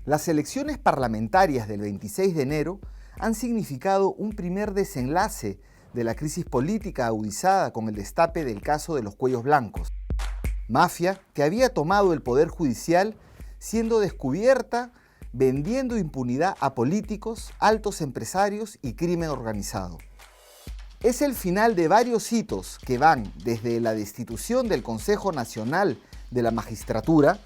Las elecciones parlamentarias del 26 de enero han significado un primer desenlace de la crisis política agudizada con el destape del caso de los cuellos blancos. Mafia que había tomado el poder judicial siendo descubierta vendiendo impunidad a políticos, altos empresarios y crimen organizado. Es el final de varios hitos que van desde la destitución del Consejo Nacional de la Magistratura,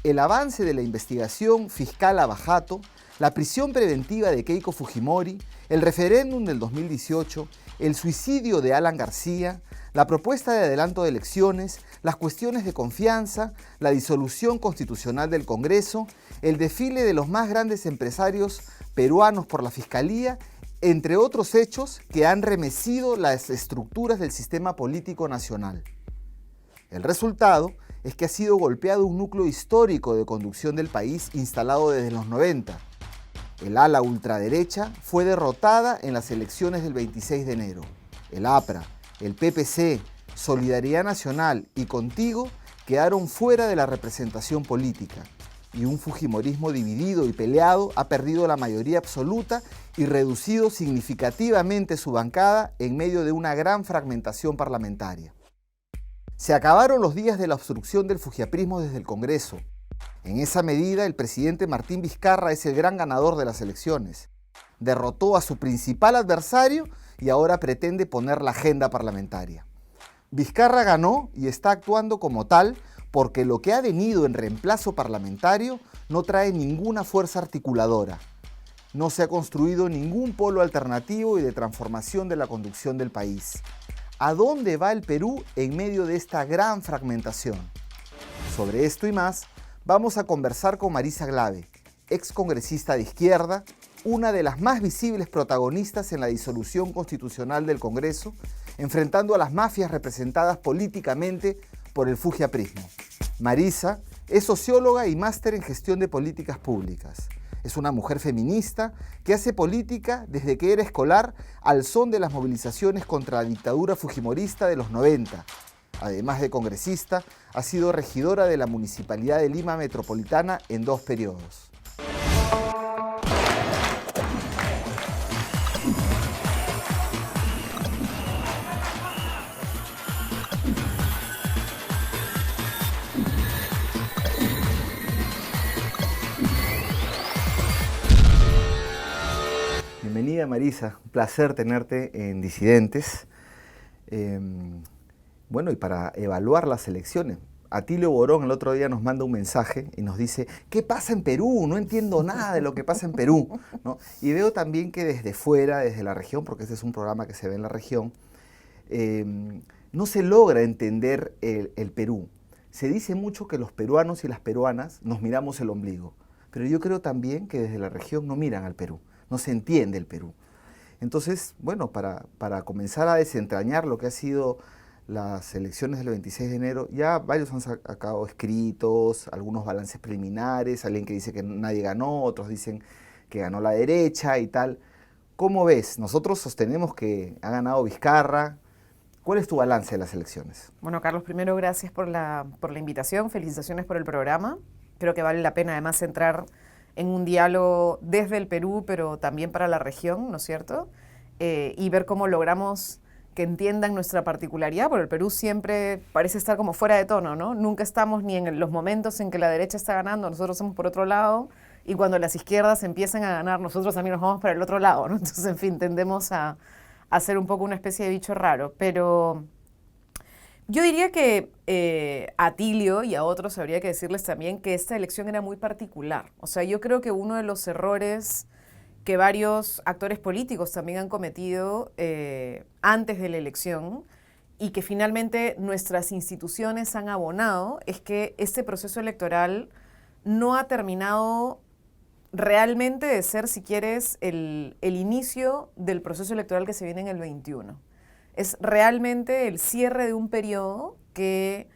el avance de la investigación fiscal Abajato, la prisión preventiva de Keiko Fujimori, el referéndum del 2018, el suicidio de Alan García, la propuesta de adelanto de elecciones, las cuestiones de confianza, la disolución constitucional del Congreso, el desfile de los más grandes empresarios peruanos por la Fiscalía, entre otros hechos que han remecido las estructuras del sistema político nacional. El resultado es que ha sido golpeado un núcleo histórico de conducción del país instalado desde los 90. El ala ultraderecha fue derrotada en las elecciones del 26 de enero. El APRA, el PPC, Solidaridad Nacional y Contigo quedaron fuera de la representación política. Y un fujimorismo dividido y peleado ha perdido la mayoría absoluta y reducido significativamente su bancada en medio de una gran fragmentación parlamentaria. Se acabaron los días de la obstrucción del fujiaprismo desde el Congreso. En esa medida, el presidente Martín Vizcarra es el gran ganador de las elecciones. Derrotó a su principal adversario y ahora pretende poner la agenda parlamentaria. Vizcarra ganó y está actuando como tal porque lo que ha venido en reemplazo parlamentario no trae ninguna fuerza articuladora. No se ha construido ningún polo alternativo y de transformación de la conducción del país. ¿A dónde va el Perú en medio de esta gran fragmentación? Sobre esto y más, vamos a conversar con Marisa Glave, excongresista de izquierda, una de las más visibles protagonistas en la disolución constitucional del Congreso, enfrentando a las mafias representadas políticamente por el fujiaprismo. Marisa es socióloga y máster en gestión de políticas públicas. Es una mujer feminista que hace política desde que era escolar al son de las movilizaciones contra la dictadura fujimorista de los 90. Además de congresista, ha sido regidora de la Municipalidad de Lima Metropolitana en 2 periodos. Bienvenida Marisa, un placer tenerte en Disidentes. Bueno, y para evaluar las elecciones, Atilio Borón el otro día nos manda un mensaje y nos dice: ¿qué pasa en Perú? No entiendo nada de lo que pasa en Perú, ¿no? Y veo también que desde fuera, desde la región, porque este es un programa que se ve en la región, no se logra entender el Perú. Se dice mucho que los peruanos y las peruanas nos miramos el ombligo, pero yo creo también que desde la región no miran al Perú, no se entiende el Perú. Entonces, bueno, para comenzar a desentrañar lo que ha sido las elecciones del 26 de enero, ya varios han sacado escritos, algunos balances preliminares, alguien que dice que nadie ganó, otros dicen que ganó la derecha y tal. ¿Cómo ves? Nosotros sostenemos que ha ganado Vizcarra. ¿Cuál es tu balance de las elecciones? Bueno, Carlos, primero gracias por la invitación, felicitaciones por el programa. Creo que vale la pena además entrar en un diálogo desde el Perú, pero también para la región, ¿no es cierto? Y ver cómo logramos que entiendan nuestra particularidad, porque el Perú siempre parece estar como fuera de tono, ¿no? Nunca estamos ni en los momentos en que la derecha está ganando, nosotros estamos por otro lado, y cuando las izquierdas empiezan a ganar, nosotros también nos vamos para el otro lado, ¿no? Entonces, en fin, tendemos a ser un poco una especie de bicho raro, pero yo diría que a Atilio y a otros habría que decirles también que esta elección era muy particular. O sea, yo creo que uno de los errores que varios actores políticos también han cometido antes de la elección y que finalmente nuestras instituciones han abonado es que este proceso electoral no ha terminado realmente de ser, si quieres, el inicio del proceso electoral que se viene en el 21. Es realmente el cierre de un periodo que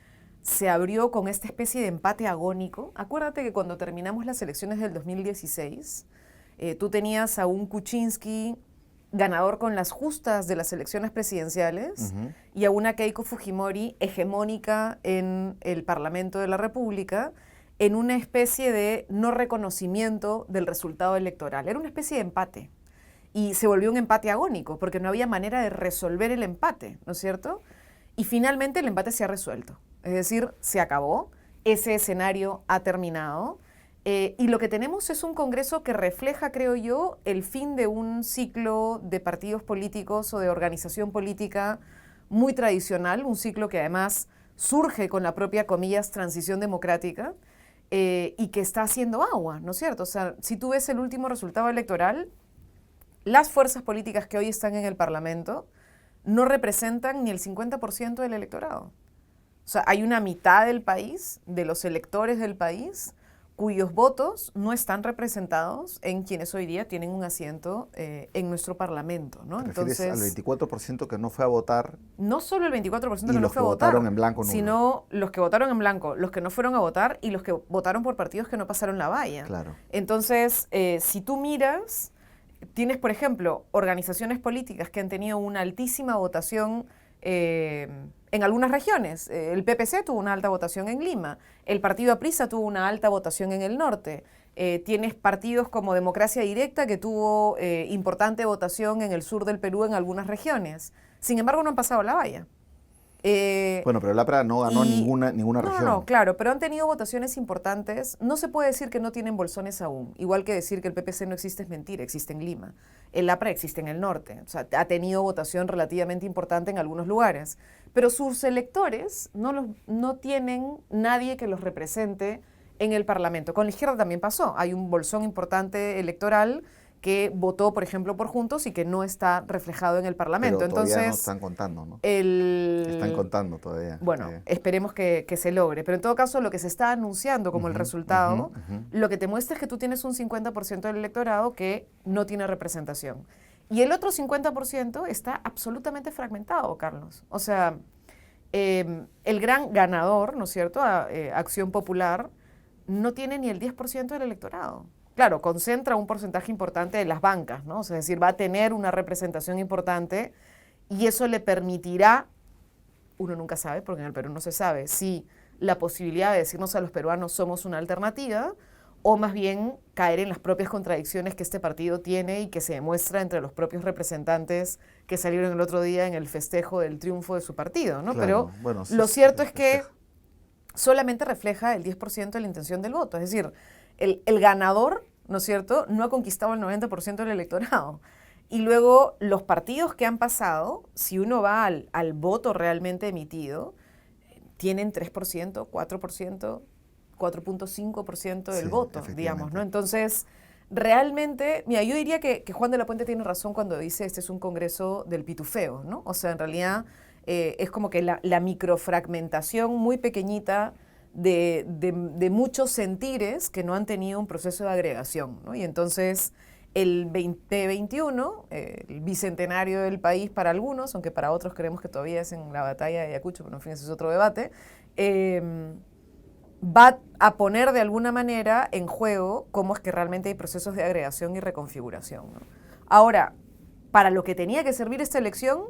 se abrió con esta especie de empate agónico. Acuérdate que cuando terminamos las elecciones del 2016, tú tenías a un Kuczynski ganador con las justas de las elecciones presidenciales y a una Keiko Fujimori hegemónica en el Parlamento de la República en una especie de no reconocimiento del resultado electoral. Era una especie de empate. Y se volvió un empate agónico, porque no había manera de resolver el empate, ¿no es cierto? Y finalmente el empate se ha resuelto. Es decir, se acabó, ese escenario ha terminado, y lo que tenemos es un Congreso que refleja, creo yo, el fin de un ciclo de partidos políticos o de organización política muy tradicional, un ciclo que además surge con la propia, comillas, transición democrática, y que está haciendo agua, ¿no es cierto? O sea, si tú ves el último resultado electoral, las fuerzas políticas que hoy están en el Parlamento no representan ni el 50% del electorado. O sea, hay una mitad del país, de los electores del país, cuyos votos no están representados en quienes hoy día tienen un asiento en nuestro Parlamento, ¿no? ¿Te refieres Entonces, al 24% que no fue a votar? No solo el 24% Y que no los fue que a votar, votaron en blanco nulo. sino los que votaron en blanco, los que no fueron a votar y los que votaron por partidos que no pasaron la valla. Claro. Entonces, si tú miras, tienes, por ejemplo, organizaciones políticas que han tenido una altísima votación en algunas regiones. El PPC tuvo una alta votación en Lima, el partido Aprisa tuvo una alta votación en el norte. Tienes partidos como Democracia Directa que tuvo importante votación en el sur del Perú en algunas regiones. Sin embargo, no han pasado la valla. Bueno, pero el APRA no ganó ninguna región. No, claro, pero han tenido votaciones importantes. No se puede decir que no tienen bolsones aún. Igual que decir que el PPC no existe es mentira, existe en Lima. El APRA existe en el norte. O sea, ha tenido votación relativamente importante en algunos lugares. Pero sus electores no tienen nadie que los represente en el Parlamento. Con la izquierda también pasó. Hay un bolsón importante electoral que votó, por ejemplo, por Juntos y que no está reflejado en el Parlamento. Pero todavía entonces, no están contando, ¿no? Están contando todavía. Bueno, esperemos que se logre. Pero en todo caso, lo que se está anunciando como el resultado, lo que te muestra es que tú tienes un 50% del electorado que no tiene representación. Y el otro 50% está absolutamente fragmentado, Carlos. O sea, el gran ganador, ¿no es cierto?, Acción Popular, no tiene ni el 10% del electorado. Claro, concentra un porcentaje importante de las bancas, ¿no? O sea, es decir, va a tener una representación importante y eso le permitirá, uno nunca sabe, porque en el Perú no se sabe, si la posibilidad de decirnos a los peruanos somos una alternativa o más bien caer en las propias contradicciones que este partido tiene y que se demuestra entre los propios representantes que salieron el otro día en el festejo del triunfo de su partido, ¿no? Claro, Pero bueno, lo cierto es que solamente refleja el 10% de la intención del voto, es decir, el ganador, ¿no es cierto?, no ha conquistado el 90% del electorado. Y luego los partidos que han pasado, si uno va al voto realmente emitido, tienen 3%, 4%, 4.5% del voto, digamos, ¿no? Entonces, realmente, mira, yo diría que Juan de la Puente tiene razón cuando dice este es un congreso del pitufeo, ¿no? O sea, en realidad es como que la microfragmentación muy pequeñita de muchos sentires que no han tenido un proceso de agregación, ¿no? Y entonces el 2021, el bicentenario del país para algunos, aunque para otros creemos que todavía es en la batalla de Ayacucho, pero en fin, ese es otro debate, va a poner de alguna manera en juego cómo es que realmente hay procesos de agregación y reconfiguración, ¿no? Ahora, para lo que tenía que servir esta elección,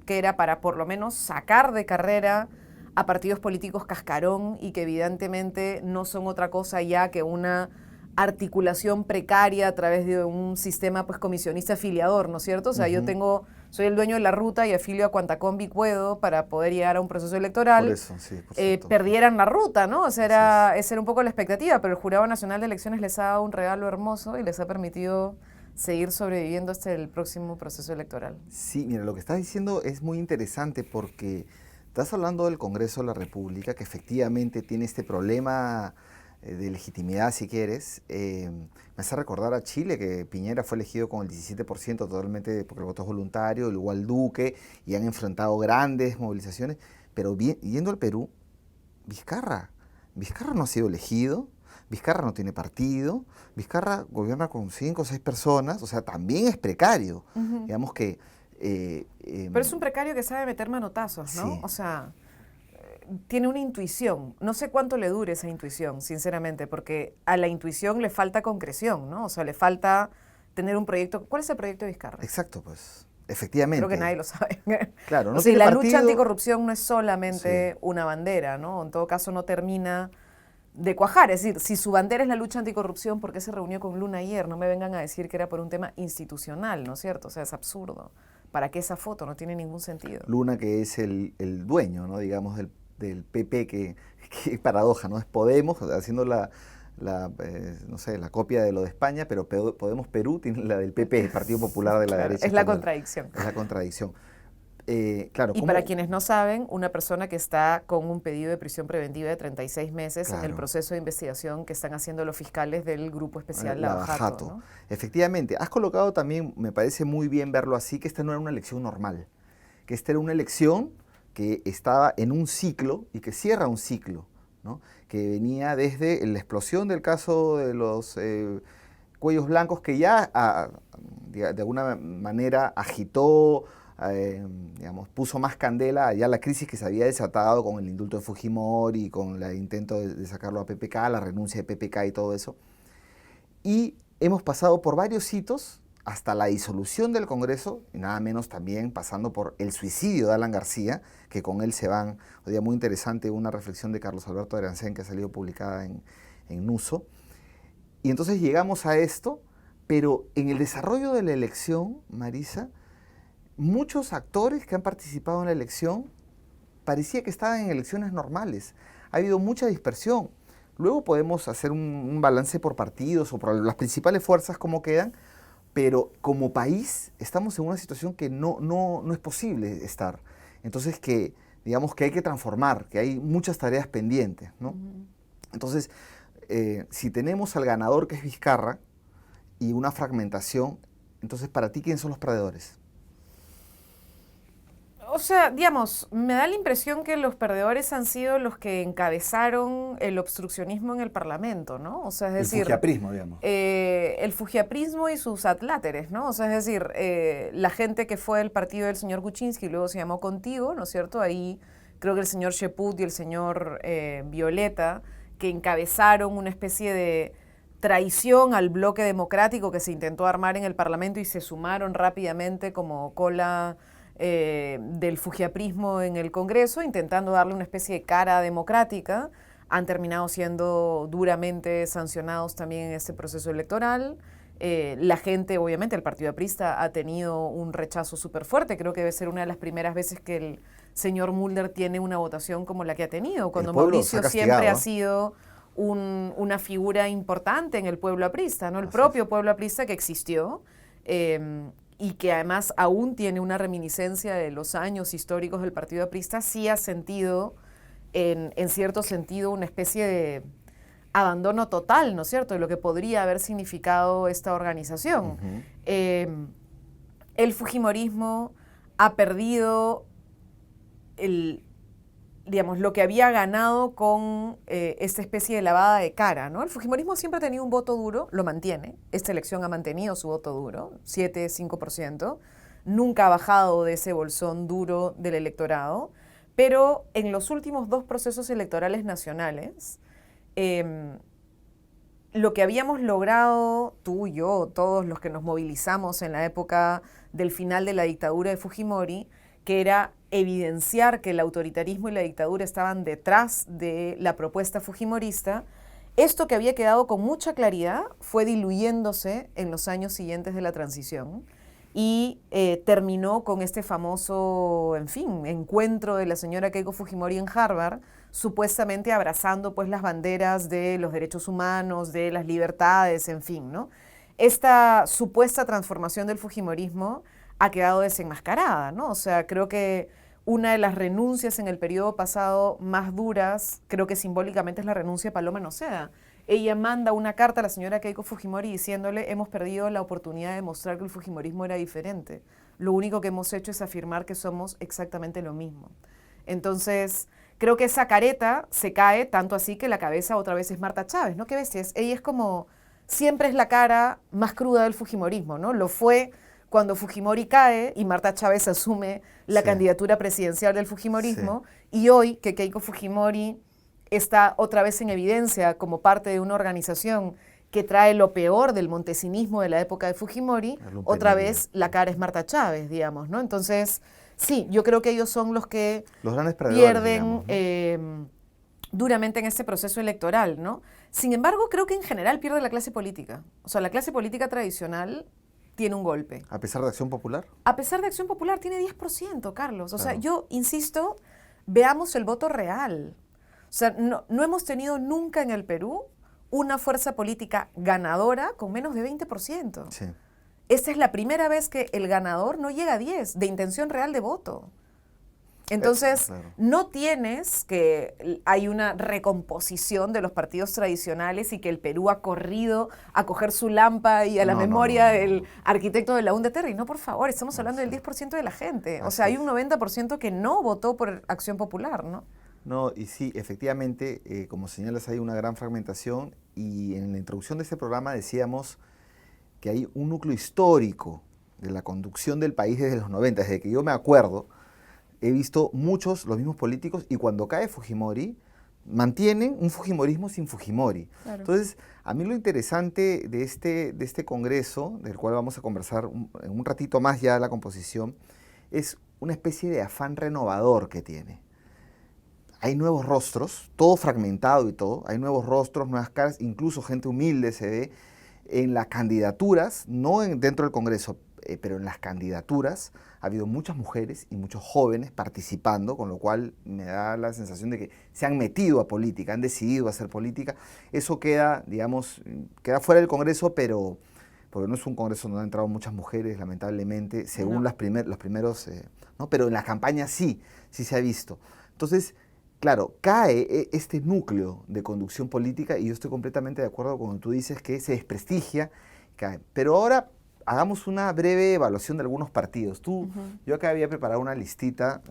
que era para por lo menos sacar de carrera a partidos políticos cascarón y que evidentemente no son otra cosa ya que una articulación precaria a través de un sistema pues comisionista afiliador, ¿no es cierto? O sea, yo soy el dueño de la ruta y afilio a cuanta combi puedo para poder llegar a un proceso electoral. Por eso, sí, por cierto. Perdieran la ruta, ¿no? O sea, esa era un poco la expectativa, pero el Jurado Nacional de Elecciones les ha dado un regalo hermoso y les ha permitido seguir sobreviviendo hasta el próximo proceso electoral. Sí, mira, lo que estás diciendo es muy interesante porque estás hablando del Congreso de la República, que efectivamente tiene este problema de legitimidad, si quieres. Me hace recordar a Chile, que Piñera fue elegido con el 17% totalmente porque el voto es voluntario, igual Duque, y han enfrentado grandes movilizaciones. Pero yendo al Perú, Vizcarra no ha sido elegido, Vizcarra no tiene partido, Vizcarra gobierna con 5 o 6 personas, o sea, también es precario. Digamos que... pero es un precario que sabe meter manotazos, ¿no? Sí. O sea, tiene una intuición. No sé cuánto le dure esa intuición, sinceramente, porque a la intuición le falta concreción, ¿no? O sea, le falta tener un proyecto. ¿Cuál es el proyecto de Vizcarra? Exacto, pues, efectivamente. Creo que nadie lo sabe. Claro, no o sea, tiene la partido. lucha anticorrupción no es solamente una bandera, ¿no? En todo caso, no termina de cuajar. Es decir, si su bandera es la lucha anticorrupción, ¿por qué se reunió con Luna ayer? No me vengan a decir que era por un tema institucional, ¿no es cierto? O sea, es absurdo. ¿Para qué esa foto? No tiene ningún sentido. Luna, que es el dueño, ¿no? Digamos, del PP, que paradoja, ¿no? Es Podemos, haciendo no sé, la copia de lo de España, pero Podemos Perú tiene la del PP, el Partido Popular de la Claro, derecha es la española. contradicción. Es la contradicción. Claro, Y para quienes no saben, una persona que está con un pedido de prisión preventiva de 36 meses en el Claro. proceso de investigación que están haciendo los fiscales del Grupo Especial Lavajato, ¿no? Efectivamente, has colocado también, me parece muy bien verlo así, que esta no era una elección normal, que esta era una elección que estaba en un ciclo y que cierra un ciclo, ¿no? Que venía desde la explosión del caso de los cuellos blancos, que ya de alguna manera agitó, digamos, puso más candela ya la crisis que se había desatado con el indulto de Fujimori, con el intento de sacarlo a PPK, la renuncia de PPK y todo eso. Y hemos pasado por varios hitos hasta la disolución del Congreso, y nada menos también pasando por el suicidio de Alan García, que con él se van. Hoy día muy interesante una reflexión de Carlos Alberto Arancén que ha salido publicada en Nuso. Y entonces llegamos a esto, pero en el desarrollo de la elección, Marisa, muchos actores que han participado en la elección parecía que estaban en elecciones normales. Ha habido mucha dispersión. Luego podemos hacer un balance por partidos o por las principales fuerzas, cómo quedan, pero como país estamos en una situación que no es posible estar. Entonces, digamos que hay que transformar, que hay muchas tareas pendientes, ¿no? Entonces, si tenemos al ganador, que es Vizcarra, y una fragmentación, entonces, para ti, ¿quiénes son los perdedores? O sea, digamos, me da la impresión que los perdedores han sido los que encabezaron el obstruccionismo en el Parlamento, ¿no? O sea, es decir... El fujiaprismo, digamos. El fujiaprismo y sus atláteres, ¿no? O sea, es decir, la gente que fue del partido del señor Kuczynski y luego se llamó Contigo, ¿no es cierto? Ahí creo que el señor Cheput y el señor Violeta, que encabezaron una especie de traición al bloque democrático que se intentó armar en el Parlamento y se sumaron rápidamente como cola del fujiaprismo en el Congreso, intentando darle una especie de cara democrática, han terminado siendo duramente sancionados también en este proceso electoral. La gente, obviamente, el Partido Aprista ha tenido un rechazo súper fuerte. Creo que debe ser una de las primeras veces que el señor Mulder tiene una votación como la que ha tenido, cuando Mauricio siempre ha sido una figura importante en el pueblo aprista, ¿no? El propio pueblo aprista que existió, y que además aún tiene una reminiscencia de los años históricos del Partido Aprista, sí ha sentido, en cierto sentido, una especie de abandono total, ¿no es cierto?, de lo que podría haber significado esta organización. El fujimorismo ha perdido digamos, lo que había ganado con esta especie de lavada de cara, ¿no? El fujimorismo siempre ha tenido un voto duro, lo mantiene. Esta elección ha mantenido su voto duro, 7-5%. Nunca ha bajado de ese bolsón duro del electorado, pero en los últimos 2 procesos electorales nacionales, lo que habíamos logrado, tú, yo, todos los que nos movilizamos en la época del final de la dictadura de Fujimori, que era evidenciar que el autoritarismo y la dictadura estaban detrás de la propuesta fujimorista, esto que había quedado con mucha claridad fue diluyéndose en los años siguientes de la transición y terminó con este famoso, en fin, encuentro de la señora Keiko Fujimori en Harvard, supuestamente abrazando pues las banderas de los derechos humanos, de las libertades, en fin, ¿no? Esta supuesta transformación del fujimorismo ha quedado desenmascarada, ¿no? O sea, creo que una de las renuncias en el periodo pasado más duras, creo que simbólicamente es la renuncia de Paloma Noceda. Ella manda una carta a la señora Keiko Fujimori diciéndole: hemos perdido la oportunidad de mostrar que el fujimorismo era diferente. Lo único que hemos hecho es afirmar que somos exactamente lo mismo. Entonces, creo que esa careta se cae tanto así que la cabeza otra vez es Marta Chávez, ¿no? ¿Qué bestias? Ella es como, siempre es la cara más cruda del fujimorismo, ¿no? Lo fue cuando Fujimori cae y Marta Chávez asume la candidatura presidencial del fujimorismo, y hoy que Keiko Fujimori está otra vez en evidencia como parte de una organización que trae lo peor del montesinismo de la época de Fujimori, otra vez la cara es Marta Chávez, digamos, ¿no? Entonces, sí, yo creo que ellos son los que los grandes pierden, digamos, ¿no? duramente en este proceso electoral, ¿no? Sin embargo, creo que en general pierde la clase política. O sea, la clase política tradicional tiene un golpe. ¿A pesar de Acción Popular? A pesar de Acción Popular, tiene 10%, Carlos. O sea, Claro. yo insisto, veamos el voto real. O sea, no hemos tenido nunca en el Perú una fuerza política ganadora con menos de 20%. Sí. Esta es la primera vez que el ganador no llega a 10 de intención real de voto. Entonces, Claro. no tienes que hay una recomposición de los partidos tradicionales y que el Perú ha corrido a coger su lampa y a la No, memoria no. del arquitecto de la UNDE Terry. No, por favor, estamos hablando del 10% de la gente. O sea, hay un 90% que no votó por Acción Popular, ¿no? No, y sí, efectivamente, como señalas, hay una gran fragmentación y en la introducción de este programa decíamos que hay un núcleo histórico de la conducción del país desde los 90, desde que yo me acuerdo, he visto muchos, los mismos políticos, y cuando cae Fujimori, mantienen un fujimorismo sin Fujimori. Claro. Entonces, a mí lo interesante de este congreso, del cual vamos a conversar en un ratito más ya la composición, es una especie de afán renovador que tiene. Hay nuevos rostros, todo fragmentado y todo, hay nuevos rostros, nuevas caras, incluso gente humilde se ve en las candidaturas, no dentro del Congreso, pero en las candidaturas ha habido muchas mujeres y muchos jóvenes participando, con lo cual me da la sensación de que se han metido a política, han decidido hacer política. Eso queda, digamos, queda fuera del Congreso, pero porque no es un Congreso donde han entrado muchas mujeres, lamentablemente, según los primeros, ¿no? Pero en la campaña sí se ha visto. Entonces, claro, cae este núcleo de conducción política y yo estoy completamente de acuerdo con lo que tú dices, que se desprestigia, cae. Pero ahora hagamos una breve evaluación de algunos partidos. Yo acá había preparado una listita,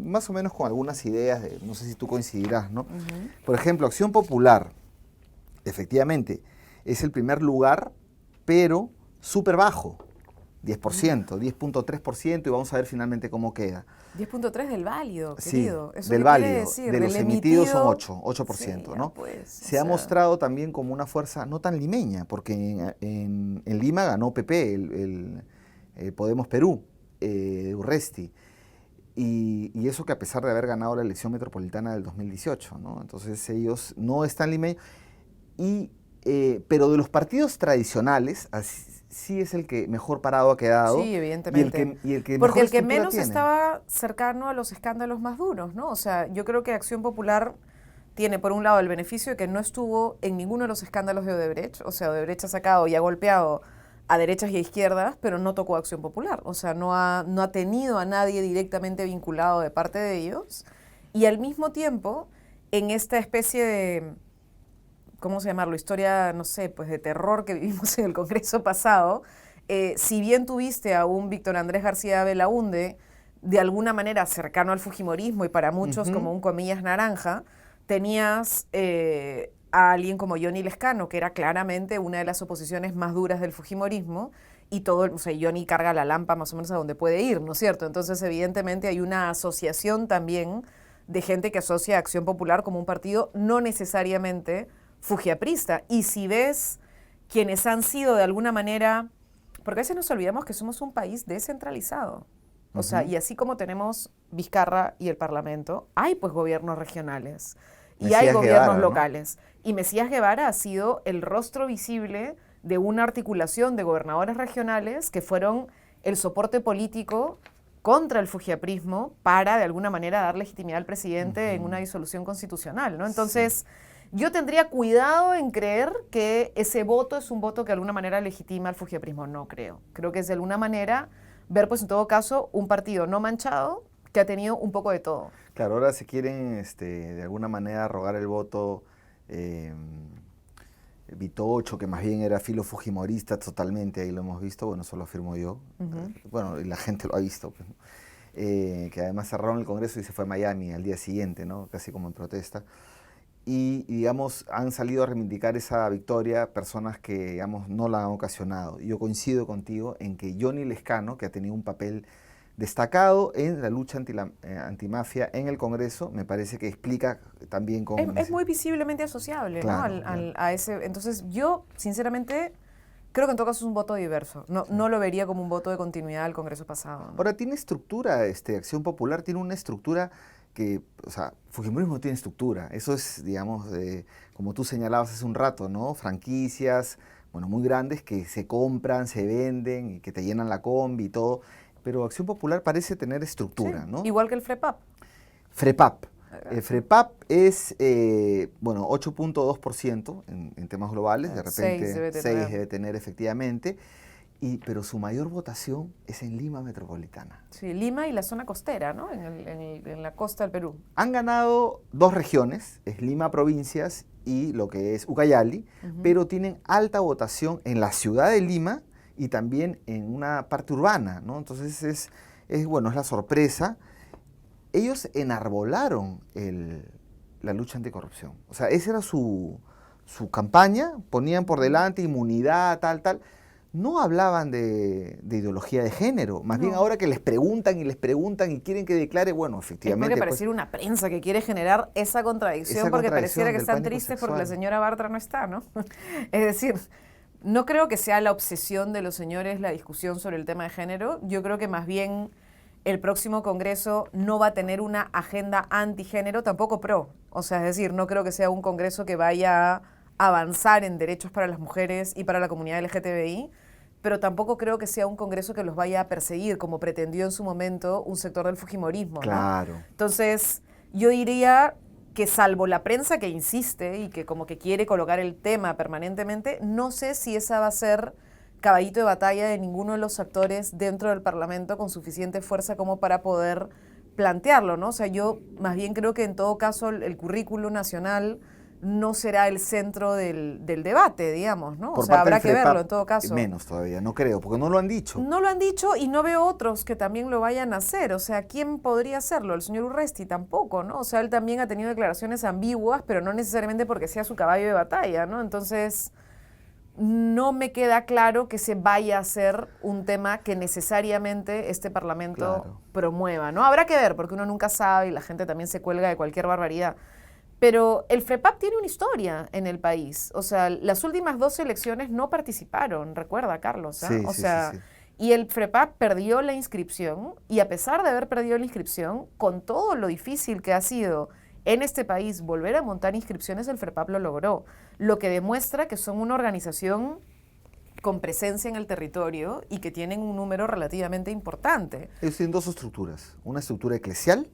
más o menos con algunas ideas, no sé si tú coincidirás, ¿no? Por ejemplo, Acción Popular, efectivamente, es el primer lugar, pero súper bajo. 10%, 10.3%, y vamos a ver finalmente cómo queda. 10.3 del válido, Sí, querido. ¿Eso del qué válido. quiere decir? De los Del emitidos son emitido, 8%, sí, ¿no? pues, Se ha mostrado también como una fuerza no tan limeña, porque en Lima ganó PP, el Podemos Perú, Urresti. Y eso que a pesar de haber ganado la elección metropolitana del 2018, ¿no? Entonces ellos no están limeños. Pero de los partidos tradicionales, sí es el que mejor parado ha quedado. Sí, evidentemente. Y el que porque mejor el que estructura menos tiene. estaba cercano a los escándalos más duros, ¿no? O sea, yo creo que Acción Popular tiene, por un lado, el beneficio de que no estuvo en ninguno de los escándalos de Odebrecht. O sea, Odebrecht ha sacado y ha golpeado a derechas y a izquierdas, pero no tocó Acción Popular. O sea, no ha tenido a nadie directamente vinculado de parte de ellos. Y al mismo tiempo, en esta especie de, ¿cómo se llamarlo? Historia, no sé, pues de terror que vivimos en el Congreso pasado, si bien tuviste a un Víctor Andrés García Belaúnde, de alguna manera cercano al fujimorismo y para muchos como un comillas naranja, tenías a alguien como Johnny Lescano, que era claramente una de las oposiciones más duras del fujimorismo, y todo, o sea, Johnny carga la lampa más o menos a donde puede ir, ¿no es cierto? Entonces, evidentemente, hay una asociación también de gente que asocia a Acción Popular como un partido no necesariamente fujiaprista. Y si ves quienes han sido de alguna manera, porque a veces nos olvidamos que somos un país descentralizado. O sea, y así como tenemos Vizcarra y el Parlamento, hay pues gobiernos regionales y Mesías hay gobiernos Guevara, ¿no? locales. Y Mesías Guevara ha sido el rostro visible de una articulación de gobernadores regionales que fueron el soporte político contra el fujiaprismo para, de alguna manera, dar legitimidad al presidente en una disolución constitucional, ¿no? Entonces, yo tendría cuidado en creer que ese voto es un voto que de alguna manera legitima al fujiaprismo. No creo. Creo que es de alguna manera ver, pues en todo caso, un partido no manchado que ha tenido un poco de todo. Claro, ahora se quieren de alguna manera rogar el voto Vitocho, que más bien era filo fujimorista totalmente, ahí lo hemos visto, bueno, eso lo afirmo yo, bueno, y la gente lo ha visto, pues, ¿no? Que además cerraron el Congreso y se fue a Miami al día siguiente, ¿no? Casi como en protesta. Y, digamos, han salido a reivindicar esa victoria personas que, digamos, no la han ocasionado. Y yo coincido contigo en que Johnny Lescano, que ha tenido un papel destacado en la lucha antimafia en el Congreso, me parece que explica también con... Es muy visiblemente asociable, claro, ¿no? claro. A ese, entonces, yo, sinceramente, creo que en todo caso es un voto diverso. No lo vería como un voto de continuidad al Congreso pasado, ¿no? Ahora, tiene estructura, Acción Popular tiene una estructura que, o sea, Fujimorismo no tiene estructura. Eso es, digamos, como tú señalabas hace un rato, ¿no? Franquicias, bueno, muy grandes que se compran, se venden y que te llenan la combi y todo. Pero Acción Popular parece tener estructura, Sí, ¿no? igual que el FREPAP. FREPAP. El FREPAP es, bueno, 8.2% en temas globales, de repente 6 debe tener efectivamente, pero su mayor votación es en Lima Metropolitana. Sí, Lima y la zona costera, ¿no? En la costa del Perú. Han ganado 2 regiones, es Lima Provincias y lo que es Ucayali, pero tienen alta votación en la ciudad de Lima y también en una parte urbana, ¿no? Entonces bueno, es la sorpresa. Ellos enarbolaron la lucha anticorrupción. O sea, esa era su campaña, ponían por delante inmunidad, tal. No hablaban de ideología de género, más bien ahora que les preguntan y quieren que declare, bueno, efectivamente. Es porque pareciera una prensa que quiere generar esa contradicción porque pareciera que están tristes porque la señora Bartra no está, ¿no? Es decir, no creo que sea la obsesión de los señores la discusión sobre el tema de género. Yo creo que más bien el próximo Congreso no va a tener una agenda antigénero, tampoco pro. O sea, es decir, no creo que sea un Congreso que vaya a avanzar en derechos para las mujeres y para la comunidad LGTBI, pero tampoco creo que sea un Congreso que los vaya a perseguir, como pretendió en su momento un sector del fujimorismo, claro, ¿no? Entonces, yo diría que salvo la prensa que insiste y que como que quiere colocar el tema permanentemente, no sé si esa va a ser caballito de batalla de ninguno de los actores dentro del Parlamento con suficiente fuerza como para poder plantearlo, ¿no? O sea, yo más bien creo que en todo caso el currículo nacional no será el centro del debate, digamos, ¿no? O sea, habrá que verlo en todo caso. Menos todavía, no creo, porque no lo han dicho. No lo han dicho y no veo otros que también lo vayan a hacer. O sea, ¿quién podría hacerlo? El señor Urresti tampoco, ¿no? O sea, él también ha tenido declaraciones ambiguas, pero no necesariamente porque sea su caballo de batalla, ¿no? Entonces, no me queda claro que se vaya a hacer un tema que necesariamente este Parlamento promueva, ¿no? Habrá que ver, porque uno nunca sabe y la gente también se cuelga de cualquier barbaridad. Pero el FREPAP tiene una historia en el país. O sea, las últimas 2 elecciones no participaron, recuerda, Carlos. Sí, o sea, sí. Y el FREPAP perdió la inscripción y a pesar de haber perdido la inscripción, con todo lo difícil que ha sido en este país volver a montar inscripciones, el FREPAP lo logró. Lo que demuestra que son una organización con presencia en el territorio y que tienen un número relativamente importante. Ellos tienen 2 estructuras, una estructura eclesial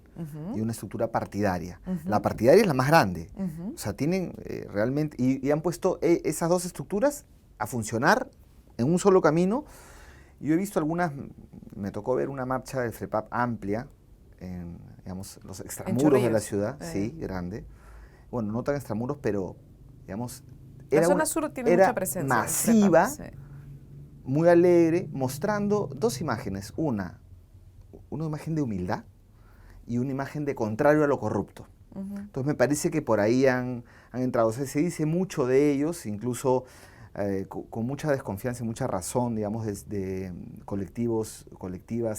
y una estructura partidaria. La partidaria es la más grande, o sea, tienen realmente, y han puesto esas 2 estructuras a funcionar en un solo camino. Yo he visto algunas, me tocó ver una marcha del FREPAP amplia, en, digamos, los extramuros de la ciudad, sí, grande. Bueno, no tan extramuros, pero, digamos, la zona sur tiene mucha presencia. Masiva, muy alegre, mostrando 2 imágenes. Una imagen de humildad y una imagen de contrario a lo corrupto. Entonces me parece que por ahí han entrado. O sea, se dice mucho de ellos, incluso con mucha desconfianza y mucha razón, digamos, desde colectivas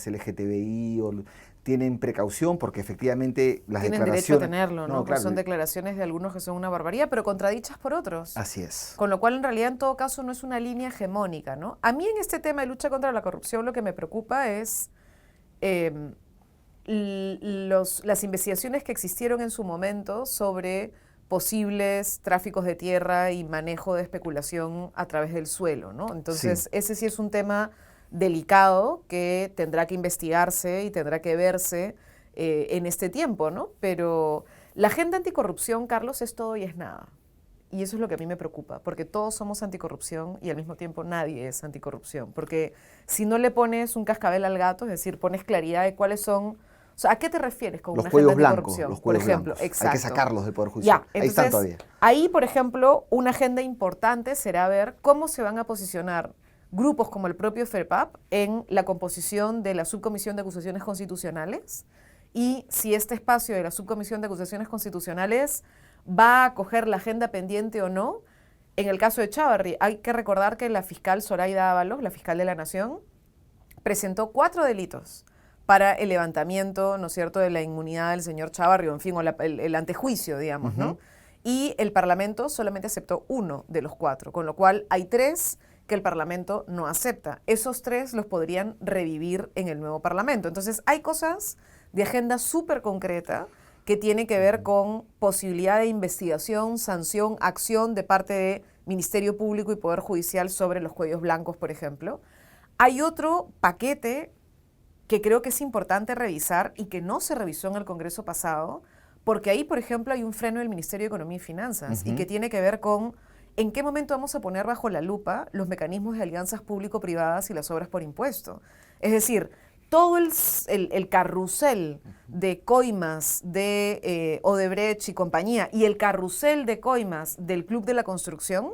LGTBI, tienen precaución porque efectivamente las tienen declaraciones... derecho a tenerlo, ¿no? Claro, son declaraciones de algunos que son una barbaridad, pero contradichas por otros. Así es. Con lo cual, en realidad, en todo caso, no es una línea hegemónica, ¿no? A mí en este tema de lucha contra la corrupción lo que me preocupa es las investigaciones que existieron en su momento sobre posibles tráficos de tierra y manejo de especulación a través del suelo, ¿no? Entonces, ese sí es un tema delicado que tendrá que investigarse y tendrá que verse en este tiempo, ¿no? Pero la agenda anticorrupción, Carlos, es todo y es nada. Y eso es lo que a mí me preocupa, porque todos somos anticorrupción y al mismo tiempo nadie es anticorrupción. Porque si no le pones un cascabel al gato, es decir, pones claridad de cuáles son... O sea, ¿a qué te refieres con una agenda anticorrupción? Los cuellos por ejemplo, blancos. Exacto. Hay que sacarlos del Poder Judicial. Ya, entonces, ahí están todavía. Ahí, por ejemplo, una agenda importante será ver cómo se van a posicionar grupos como el propio FREPAP en la composición de la Subcomisión de Acusaciones Constitucionales y si este espacio de la Subcomisión de Acusaciones Constitucionales va a acoger la agenda pendiente o no. En el caso de Chávarri, hay que recordar que la fiscal Zoraida Ábalos, la fiscal de la Nación, presentó 4 delitos para el levantamiento, ¿no es cierto?, de la inmunidad del señor Chávarri, o en fin, o el antejuicio, digamos, ¿no? Y el Parlamento solamente aceptó 1 de los 4, con lo cual hay 3 que el Parlamento no acepta. Esos 3 los podrían revivir en el nuevo Parlamento. Entonces, hay cosas de agenda súper concreta que tiene que ver con posibilidad de investigación, sanción, acción de parte de Ministerio Público y Poder Judicial sobre los cuellos blancos, por ejemplo. Hay otro paquete que creo que es importante revisar y que no se revisó en el Congreso pasado, porque ahí, por ejemplo, hay un freno del Ministerio de Economía y Finanzas y que tiene que ver con en qué momento vamos a poner bajo la lupa los mecanismos de alianzas público-privadas y las obras por impuesto. Es decir, todo el carrusel de coimas de Odebrecht y compañía y el carrusel de coimas del Club de la Construcción,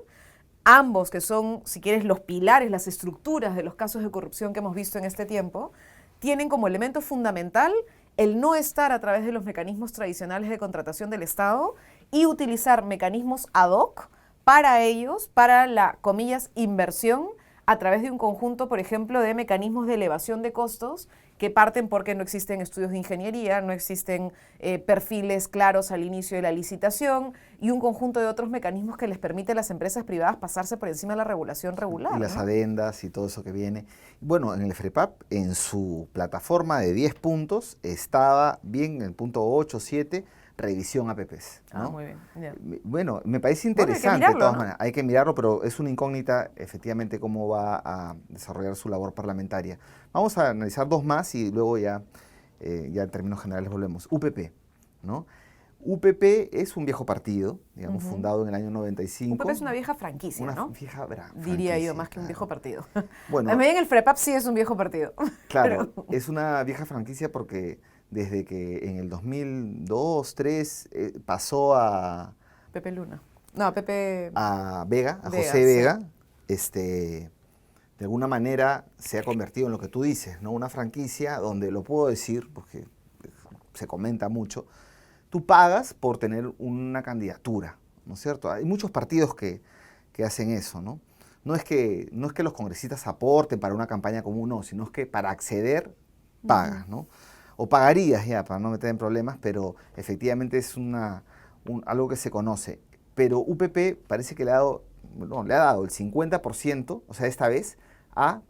ambos que son, si quieres, los pilares, las estructuras de los casos de corrupción que hemos visto en este tiempo, tienen como elemento fundamental el no estar a través de los mecanismos tradicionales de contratación del Estado y utilizar mecanismos ad hoc para ellos, para la, comillas, inversión, a través de un conjunto, por ejemplo, de mecanismos de elevación de costos que parten porque no existen estudios de ingeniería, no existen perfiles claros al inicio de la licitación y un conjunto de otros mecanismos que les permite a las empresas privadas pasarse por encima de la regulación regular. Y las adendas y todo eso que viene. Bueno, en el FREPAP, en su plataforma de 10 puntos, estaba bien en el punto 8, 7, revisión APPs, ¿no? Muy bien. Yeah. Bueno, me parece interesante, de todas maneras. Hay que mirarlo, pero es una incógnita, efectivamente, cómo va a desarrollar su labor parlamentaria. Vamos a analizar dos más y luego ya en términos generales volvemos. UPP, ¿no? UPP es un viejo partido, digamos, fundado en el año 95. UPP es una vieja franquicia, una ¿no? Vieja diría yo, más que un viejo partido. Bueno, también el FREPAP sí es un viejo partido. Claro, es una vieja franquicia porque desde que en el 2002, 2003 pasó a... Pepe Luna. No, Pepe... A Vega, a José Vega, de alguna manera se ha convertido en lo que tú dices, ¿no? Una franquicia donde, lo puedo decir porque se comenta mucho, tú pagas por tener una candidatura, ¿no es cierto? Hay muchos partidos que hacen eso, ¿no? No es que los congresistas aporten para una campaña común, no, sino es que para acceder pagas, ¿no? O pagarías ya, para no meter en problemas, pero efectivamente es algo que se conoce. Pero UPP parece que le ha dado el 50%, o sea, esta vez, a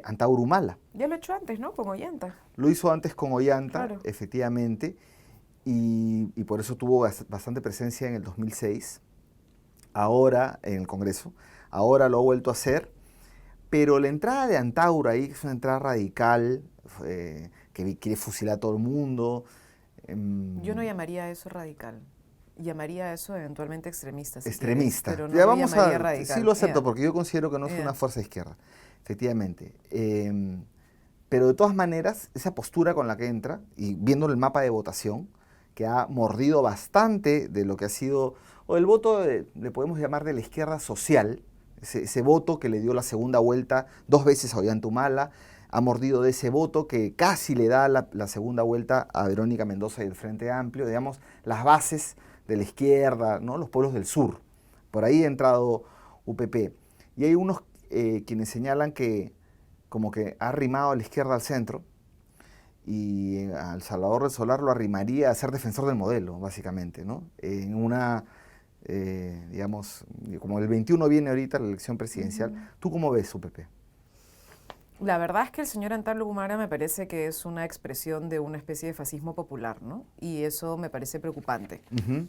Antauro Humala. Ya lo he hecho antes, ¿no? Con Ollanta. Lo hizo antes con Ollanta, claro. Efectivamente, y por eso tuvo bastante presencia en el 2006, ahora en el Congreso, ahora lo ha vuelto a hacer, pero la entrada de Antauro ahí, que es una entrada radical, que quiere fusilar a todo el mundo. Yo no llamaría a eso radical. Llamaría a eso eventualmente extremista. Si extremista. Quieres, pero no llamaría radical. Sí lo acepto, porque yo considero que no es una fuerza de izquierda, efectivamente. Pero de todas maneras, esa postura con la que entra, y viendo el mapa de votación, que ha mordido bastante de lo que ha sido, o el voto, le podemos llamar de la izquierda social, ese voto que le dio la segunda vuelta 2 veces a Ollanta Humala, ha mordido de ese voto que casi le da la segunda vuelta a Verónica Mendoza y el Frente Amplio, digamos, las bases de la izquierda, ¿no? Los pueblos del sur. Por ahí ha entrado UPP. Y hay unos quienes señalan que como que ha arrimado a la izquierda al centro y al Salvador del Solar lo arrimaría a ser defensor del modelo, básicamente, ¿no? En una, digamos, como el 21 viene ahorita la elección presidencial, ¿tú cómo ves UPP? La verdad es que el señor Antauro Humala me parece que es una expresión de una especie de fascismo popular, ¿no? Y eso me parece preocupante,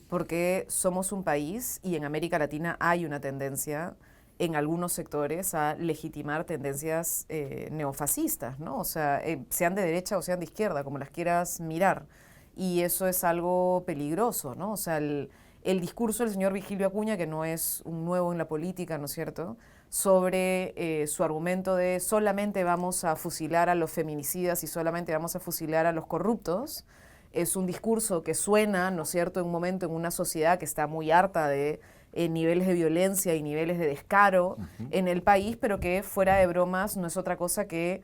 porque somos un país y en América Latina hay una tendencia en algunos sectores a legitimar tendencias neofascistas, ¿no? O sea, sean de derecha o sean de izquierda, como las quieras mirar. Y eso es algo peligroso, ¿no? O sea, el discurso del señor Vigilio Acuña, que no es un nuevo en la política, ¿no es cierto?, sobre su argumento de solamente vamos a fusilar a los feminicidas y solamente vamos a fusilar a los corruptos, es un discurso que suena, ¿no es cierto?, en un momento en una sociedad que está muy harta de niveles de violencia y niveles de descaro en el país, pero que fuera de bromas no es otra cosa que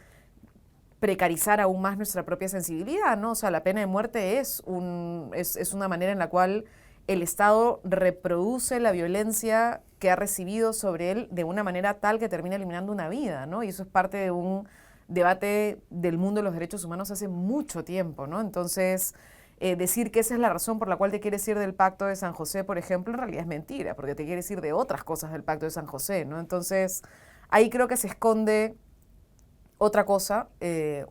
precarizar aún más nuestra propia sensibilidad, ¿no? O sea, la pena de muerte es una manera en la cual el Estado reproduce la violencia que ha recibido sobre él de una manera tal que termina eliminando una vida, ¿no? Y eso es parte de un debate del mundo de los derechos humanos hace mucho tiempo, ¿no? Entonces, decir que esa es la razón por la cual te quieres ir del Pacto de San José, por ejemplo, en realidad es mentira, porque te quieres ir de otras cosas del Pacto de San José, ¿no? Entonces, ahí creo que se esconde otra cosa,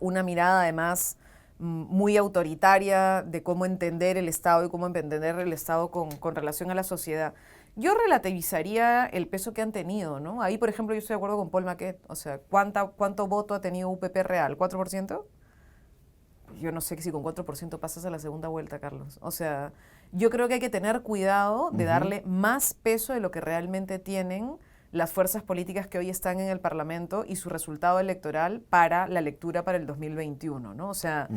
una mirada además muy autoritaria de cómo entender el Estado y cómo entender el Estado con relación a la sociedad. Yo relativizaría el peso que han tenido, ¿no? Ahí, por ejemplo, yo estoy de acuerdo con Paul Maquet. O sea, ¿cuánto voto ha tenido UPP real? ¿4%? Yo no sé si con 4% pasas a la segunda vuelta, Carlos. O sea, yo creo que hay que tener cuidado de darle más peso de lo que realmente tienen las fuerzas políticas que hoy están en el Parlamento y su resultado electoral para la lectura para el 2021, ¿no? O sea,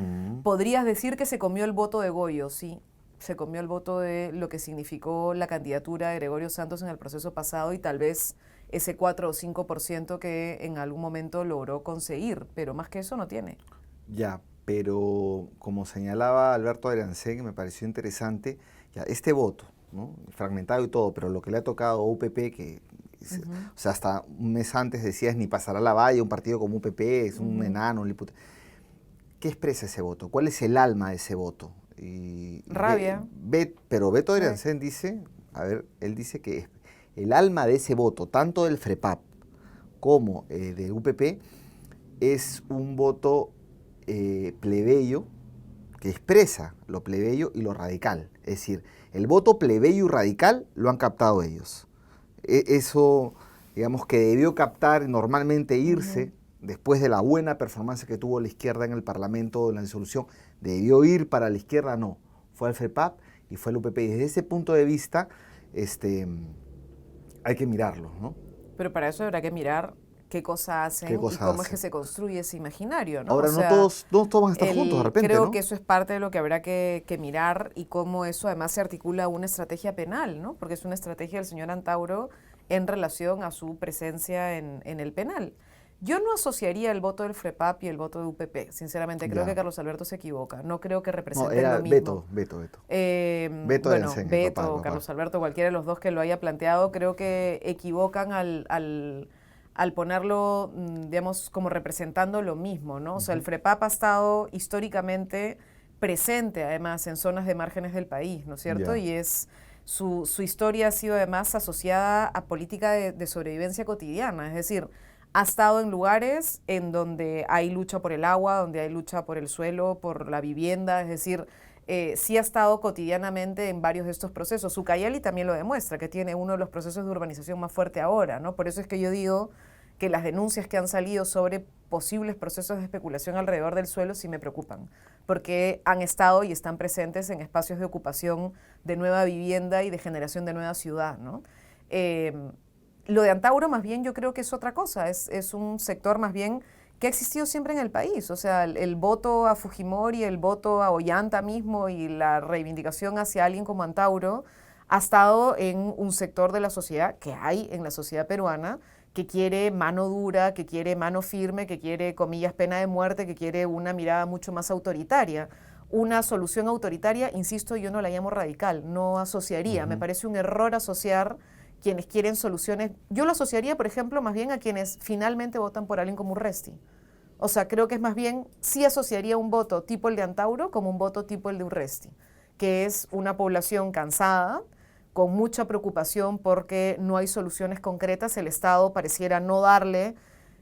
podrías decir que se comió el voto de Goyo, sí, se comió el voto de lo que significó la candidatura de Gregorio Santos en el proceso pasado y tal vez ese 4 o 5% que en algún momento logró conseguir, pero más que eso no tiene. Ya, pero como señalaba Alberto Adriancén, me pareció interesante, ya, este voto, ¿no? Fragmentado y todo, pero lo que le ha tocado a UPP, que o sea, hasta un mes antes decías ni pasará la valla, un partido como UPP, es un enano, un diputado. ¿Qué expresa ese voto? ¿Cuál es el alma de ese voto? Rabia. Pero Beto Adriancén dice, a ver, él dice que el alma de ese voto, tanto del FREPAP como de UPP, es un voto plebeyo que expresa lo plebeyo y lo radical. Es decir, el voto plebeyo y radical lo han captado ellos. Eso, digamos, que debió captar normalmente irse después de la buena performance que tuvo la izquierda en el Parlamento, en la disolución, debió ir para la izquierda, no. Fue al FREPAP y fue al UPP. Y desde ese punto de vista, hay que mirarlo, ¿no? Pero para eso habrá que mirar qué cosa hacen y cómo es que se construye ese imaginario, ¿no? Ahora, o sea, no todos van a estar juntos de repente, creo ¿no? que eso es parte de lo que habrá que mirar y cómo eso además se articula a una estrategia penal, ¿no? Porque es una estrategia del señor Antauro en relación a su presencia en el penal. Yo no asociaría el voto del FREPAP y el voto de UPP, sinceramente. Creo que Carlos Alberto se equivoca. No creo que representen lo mismo. Beto. Bueno, Beto, Carlos Alberto, cualquiera de los dos que lo haya planteado, creo que equivocan al ponerlo, digamos, como representando lo mismo, ¿no? O sea, el FREPAP ha estado históricamente presente, además, en zonas de márgenes del país, ¿no es cierto? Y su historia ha sido, además, asociada a política de sobrevivencia cotidiana, es decir, ha estado en lugares en donde hay lucha por el agua, donde hay lucha por el suelo, por la vivienda, es decir, sí ha estado cotidianamente en varios de estos procesos. Ucayali también lo demuestra, que tiene uno de los procesos de urbanización más fuerte ahora, ¿no? Por eso es que yo digo que las denuncias que han salido sobre posibles procesos de especulación alrededor del suelo sí me preocupan, porque han estado y están presentes en espacios de ocupación de nueva vivienda y de generación de nueva ciudad, ¿no? Lo de Antauro más bien yo creo que es otra cosa, es un sector más bien que ha existido siempre en el país. O sea, el voto a Fujimori, el voto a Ollanta mismo y la reivindicación hacia alguien como Antauro ha estado en un sector de la sociedad que hay en la sociedad peruana que quiere mano dura, que quiere mano firme, que quiere, comillas, pena de muerte, que quiere una mirada mucho más autoritaria. Una solución autoritaria, insisto, yo no la llamo radical, no asociaría. Me parece un error asociar quienes quieren soluciones. Yo lo asociaría, por ejemplo, más bien a quienes finalmente votan por alguien como Urresti. O sea, creo que es más bien, sí asociaría un voto tipo el de Antauro como un voto tipo el de Urresti, que es una población cansada, con mucha preocupación porque no hay soluciones concretas. El Estado pareciera no darle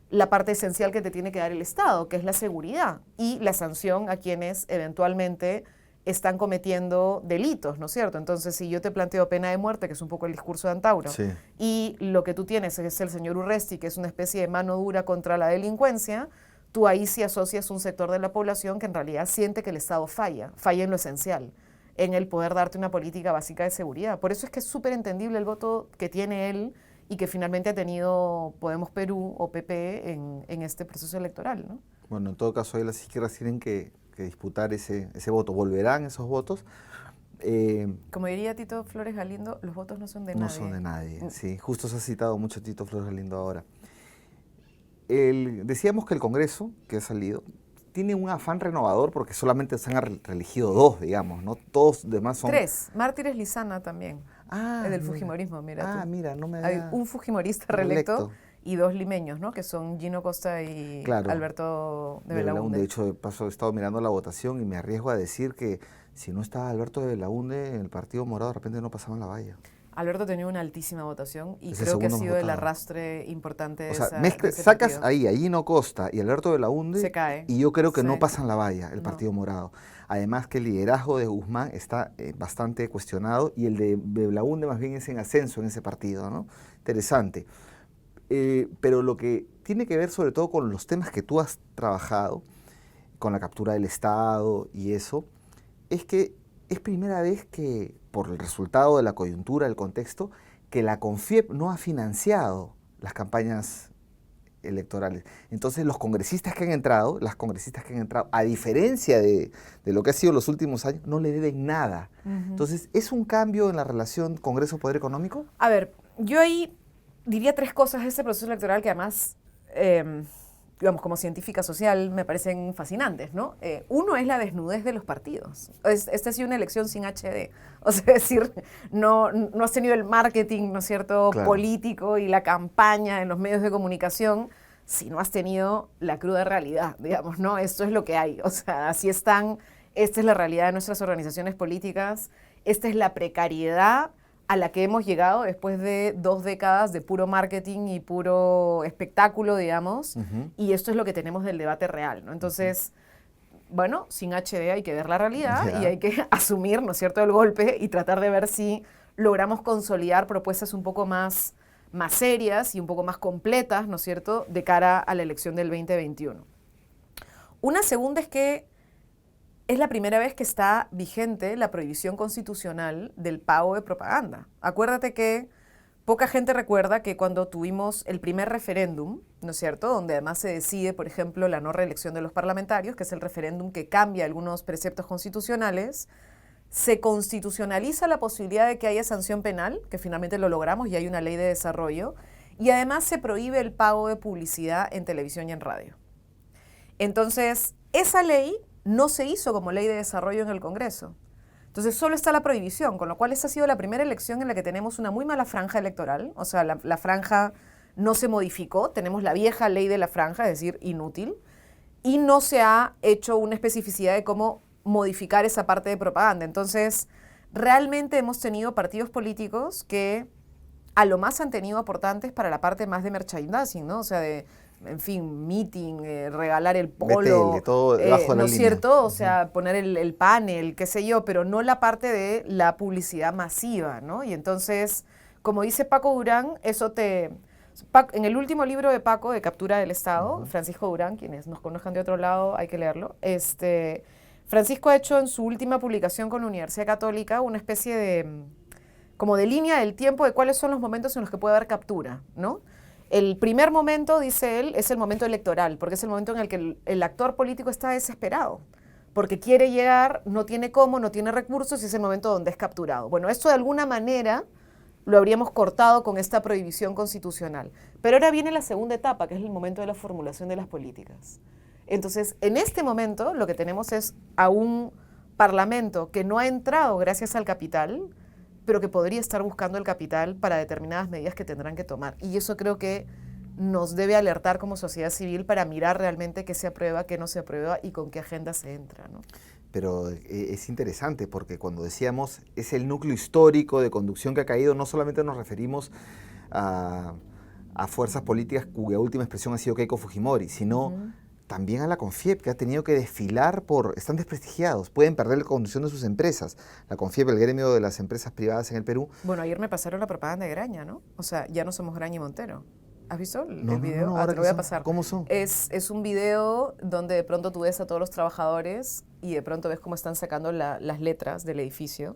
la parte esencial que te tiene que dar el Estado, que es la seguridad y la sanción a quienes eventualmente están cometiendo delitos, ¿no es cierto? Entonces, si yo te planteo pena de muerte, que es un poco el discurso de Antauro, y lo que tú tienes es el señor Urresti, que es una especie de mano dura contra la delincuencia, tú ahí sí asocias un sector de la población que en realidad siente que el Estado falla en lo esencial, en el poder darte una política básica de seguridad. Por eso es que es súper entendible el voto que tiene él y que finalmente ha tenido Podemos Perú o PP en este proceso electoral, ¿no? Bueno, en todo caso, ahí las izquierdas tienen que disputar ese voto. ¿Volverán esos votos? Como diría Tito Flores Galindo, los votos no son de nadie. No son de nadie, sí. Justo se ha citado mucho a Tito Flores Galindo ahora. Decíamos que el Congreso, que ha salido, tiene un afán renovador porque solamente se han reelegido 2, digamos, ¿no? Todos demás son... 3. Mártires Lizana también. El del Fujimorismo, mira tú. Mira, no me Hay había... un fujimorista reelecto y 2 limeños, ¿no? Que son Gino Costa y Alberto de Belaúnde. De hecho, he estado mirando la votación y me arriesgo a decir que si no estaba Alberto de Belaúnde en el Partido Morado, de repente no pasaban la valla. Alberto tenía una altísima votación y Es el creo que ha segundo más sido el votado. arrastre importante de, O sea, de ese sacas partido. ahí a Gino Costa y Alberto Belaúnde Se cae. y yo creo que Sí. no pasan la valla el No. Partido Morado. Además que el liderazgo de Guzmán está bastante cuestionado y el de Belaúnde más bien es en ascenso en ese partido, ¿no? Interesante. Pero lo que tiene que ver sobre todo con los temas que tú has trabajado, con la captura del Estado y eso, es que es primera vez que, por el resultado de la coyuntura, del contexto, que la CONFIEP no ha financiado las campañas electorales. Entonces los congresistas que han entrado, las congresistas que han entrado, a diferencia de lo que ha sido los últimos años, no le deben nada. Entonces, ¿es un cambio en la relación Congreso-Poder Económico? A ver, yo ahí diría 3 cosas de este proceso electoral que además, digamos, como científica social me parecen fascinantes, ¿no? Uno es la desnudez de los partidos. Esta ha sido una elección sin HD. O sea, es decir, no has tenido el marketing, ¿no es cierto?, Claro. político y la campaña en los medios de comunicación, si no has tenido la cruda realidad, digamos, ¿no? Esto es lo que hay. O sea, así están, esta es la realidad de nuestras organizaciones políticas, esta es la precariedad a la que hemos llegado después de 2 décadas de puro marketing y puro espectáculo, digamos, y esto es lo que tenemos del debate real, ¿no? Entonces, bueno, sin HD hay que ver la realidad y hay que asumir, ¿no es cierto?, el golpe y tratar de ver si logramos consolidar propuestas un poco más serias y un poco más completas, ¿no es cierto?, de cara a la elección del 2021. Una segunda es que es la primera vez que está vigente la prohibición constitucional del pago de propaganda. Acuérdate que poca gente recuerda que cuando tuvimos el primer referéndum, ¿no es cierto?, donde además se decide, por ejemplo, la no reelección de los parlamentarios, que es el referéndum que cambia algunos preceptos constitucionales, se constitucionaliza la posibilidad de que haya sanción penal, que finalmente lo logramos y hay una ley de desarrollo, y además se prohíbe el pago de publicidad en televisión y en radio. Entonces, esa ley no se hizo como ley de desarrollo en el Congreso. Entonces solo está la prohibición, con lo cual esta ha sido la primera elección en la que tenemos una muy mala franja electoral, o sea, la franja no se modificó, tenemos la vieja ley de la franja, es decir, inútil, y no se ha hecho una especificidad de cómo modificar esa parte de propaganda. Entonces, realmente hemos tenido partidos políticos que a lo más han tenido aportantes para la parte más de merchandising, ¿no? O sea, de, en fin, meeting, regalar el polo, BTL, todo debajo de la ¿no es línea. cierto? O sea, poner el panel, qué sé yo, pero no la parte de la publicidad masiva, ¿no? Y entonces, como dice Paco Durán, eso te... En el último libro de Paco, de Captura del Estado, Francisco Durán, quienes nos conozcan de otro lado, hay que leerlo, Francisco ha hecho en su última publicación con la Universidad Católica una especie de, como de línea del tiempo de cuáles son los momentos en los que puede haber captura, ¿no? El primer momento, dice él, es el momento electoral, porque es el momento en el que el actor político está desesperado, porque quiere llegar, no tiene cómo, no tiene recursos, y es el momento donde es capturado. Bueno, esto de alguna manera lo habríamos cortado con esta prohibición constitucional. Pero ahora viene la segunda etapa, que es el momento de la formulación de las políticas. Entonces, en este momento lo que tenemos es a un parlamento que no ha entrado gracias al capital, pero que podría estar buscando el capital para determinadas medidas que tendrán que tomar. Y eso creo que nos debe alertar como sociedad civil para mirar realmente qué se aprueba, qué no se aprueba y con qué agenda se entra, ¿no? Pero es interesante porque cuando decíamos es el núcleo histórico de conducción que ha caído, no solamente nos referimos a fuerzas políticas cuya última expresión ha sido Keiko Fujimori, sino también a la CONFIEP, que ha tenido que desfilar están desprestigiados, pueden perder la conducción de sus empresas. La CONFIEP, el gremio de las empresas privadas en el Perú. Bueno, ayer me pasaron la propaganda de Graña, ¿no? O sea, ya no somos Graña y Montero. ¿Has visto el video? No, Ah, te lo voy a son? pasar. ¿Cómo son? Es un video donde de pronto tú ves a todos los trabajadores y de pronto ves cómo están sacando las letras del edificio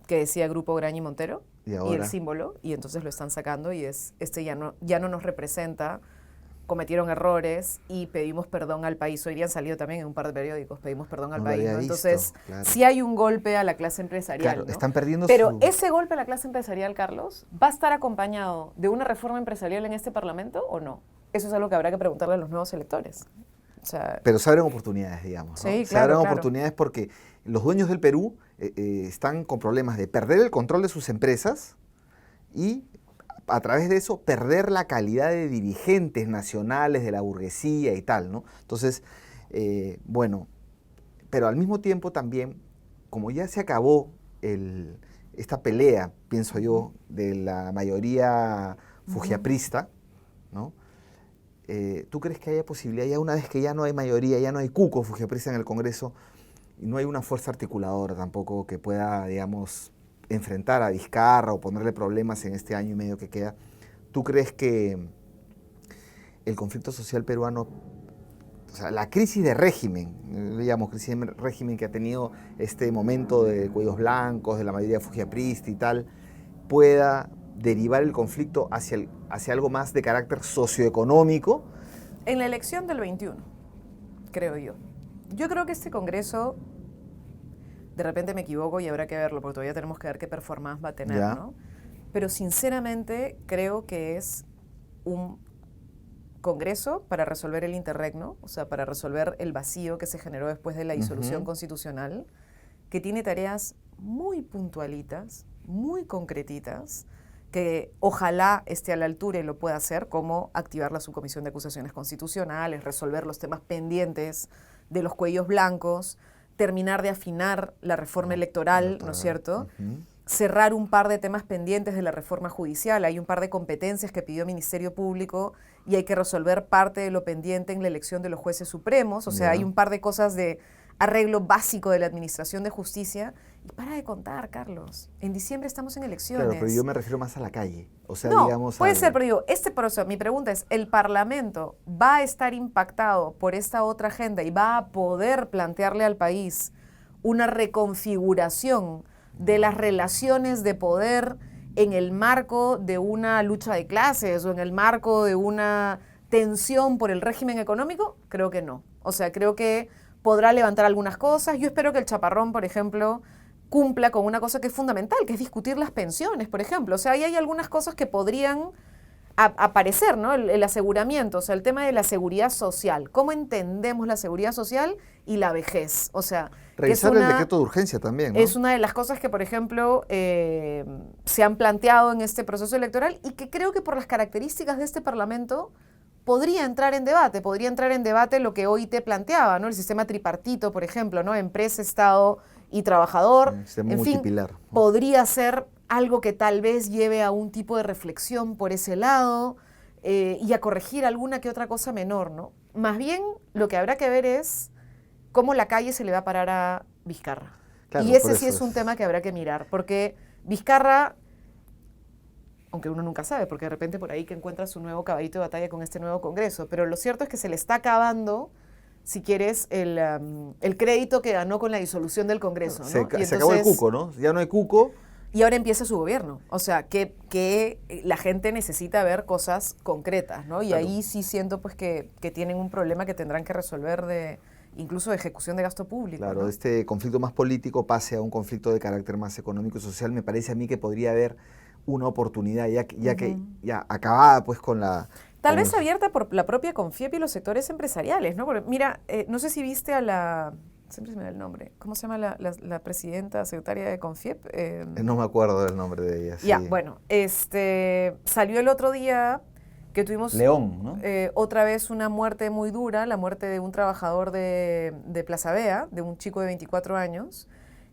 que decía Grupo Graña y Montero y el símbolo, y entonces lo están sacando y ya no nos representa, cometieron errores y pedimos perdón al país. Hoy día han salido también en un par de periódicos, pedimos perdón al país, ¿no? Entonces, sí hay un golpe a la clase empresarial, claro, ¿no? Están perdiendo Pero ese golpe a la clase empresarial, Carlos, ¿va a estar acompañado de una reforma empresarial en este Parlamento o no? Eso es algo que habrá que preguntarle a los nuevos electores. O sea, pero se abren oportunidades, digamos, ¿no? Sí, se abren oportunidades porque los dueños del Perú están con problemas de perder el control de sus empresas y a través de eso perder la calidad de dirigentes nacionales de la burguesía y tal, ¿no? Entonces, bueno, pero al mismo tiempo también, como ya se acabó esta pelea, pienso yo, de la mayoría fujiaprista, ¿no? ¿Tú crees que haya posibilidad, ya una vez que ya no hay mayoría, ya no hay cuco fujiaprista en el Congreso, y no hay una fuerza articuladora tampoco que pueda, digamos, enfrentar a Vizcarra o ponerle problemas en este año y medio que queda? ¿Tú crees que el conflicto social peruano, o sea, la crisis de régimen, le llamo crisis de régimen que ha tenido este momento de cuellos blancos, de la mayoría fujiaprista y tal, pueda derivar el conflicto hacia algo más de carácter socioeconómico? En la elección del 21, creo yo. Yo creo que este Congreso, de repente me equivoco y habrá que verlo, porque todavía tenemos que ver qué performance va a tener, ¿no? Pero sinceramente creo que es un Congreso para resolver el interregno, o sea, para resolver el vacío que se generó después de la disolución constitucional, que tiene tareas muy puntualitas, muy concretitas, que ojalá esté a la altura y lo pueda hacer, como activar la subcomisión de acusaciones constitucionales, resolver los temas pendientes de los cuellos blancos, terminar de afinar la reforma electoral, ¿no es cierto? Cerrar un par de temas pendientes de la reforma judicial. Hay un par de competencias que pidió Ministerio Público y hay que resolver parte de lo pendiente en la elección de los jueces supremos. O sea, hay un par de cosas de arreglo básico de la administración de justicia. Y para de contar, Carlos. En diciembre estamos en elecciones. Claro, pero yo me refiero más a la calle. O sea, no, digamos... puede ser, pero digo, por eso, mi pregunta es, ¿el Parlamento va a estar impactado por esta otra agenda y va a poder plantearle al país una reconfiguración de las relaciones de poder en el marco de una lucha de clases o en el marco de una tensión por el régimen económico? Creo que no. O sea, creo que podrá levantar algunas cosas. Yo espero que el chaparrón, por ejemplo, cumpla con una cosa que es fundamental, que es discutir las pensiones, por ejemplo. O sea, ahí hay algunas cosas que podrían aparecer, ¿no? El aseguramiento, o sea, el tema de la seguridad social. ¿Cómo entendemos la seguridad social y la vejez? O sea, revisar el decreto de urgencia también, ¿no? Es una de las cosas que, por ejemplo, se han planteado en este proceso electoral y que creo que por las características de este Parlamento podría entrar en debate lo que OIT planteaba, ¿no? El sistema tripartito, por ejemplo, ¿no? Empresa, Estado y trabajador. En fin, podría ser algo que tal vez lleve a un tipo de reflexión por ese lado y a corregir alguna que otra cosa menor, ¿no? Más bien, lo que habrá que ver es cómo la calle se le va a parar a Vizcarra. Claro, y ese sí es un tema que habrá que mirar, porque Vizcarra, aunque uno nunca sabe, porque de repente por ahí que encuentra su nuevo caballito de batalla con este nuevo Congreso, pero lo cierto es que se le está acabando, si quieres, el crédito que ganó con la disolución del Congreso, ¿no? Se acabó el cuco, ¿no? Ya no hay cuco. Y ahora empieza su gobierno. O sea, que la gente necesita ver cosas concretas, ¿no? Y ahí sí siento pues que tienen un problema que tendrán que resolver incluso de ejecución de gasto público. Claro, ¿no? Este conflicto más político pase a un conflicto de carácter más económico y social. Me parece a mí que podría haber una oportunidad ya acabada pues con la... Tal vez abierta por la propia CONFIEP y los sectores empresariales, ¿no? Porque mira, no sé si viste a la... Siempre se me da el nombre. ¿Cómo se llama la presidenta, secretaria de CONFIEP? No me acuerdo del nombre de ella. Ya, sí. bueno, salió el otro día que tuvimos León, ¿no? Otra vez una muerte muy dura, la muerte de un trabajador de Plaza Vea, de un chico de 24 años,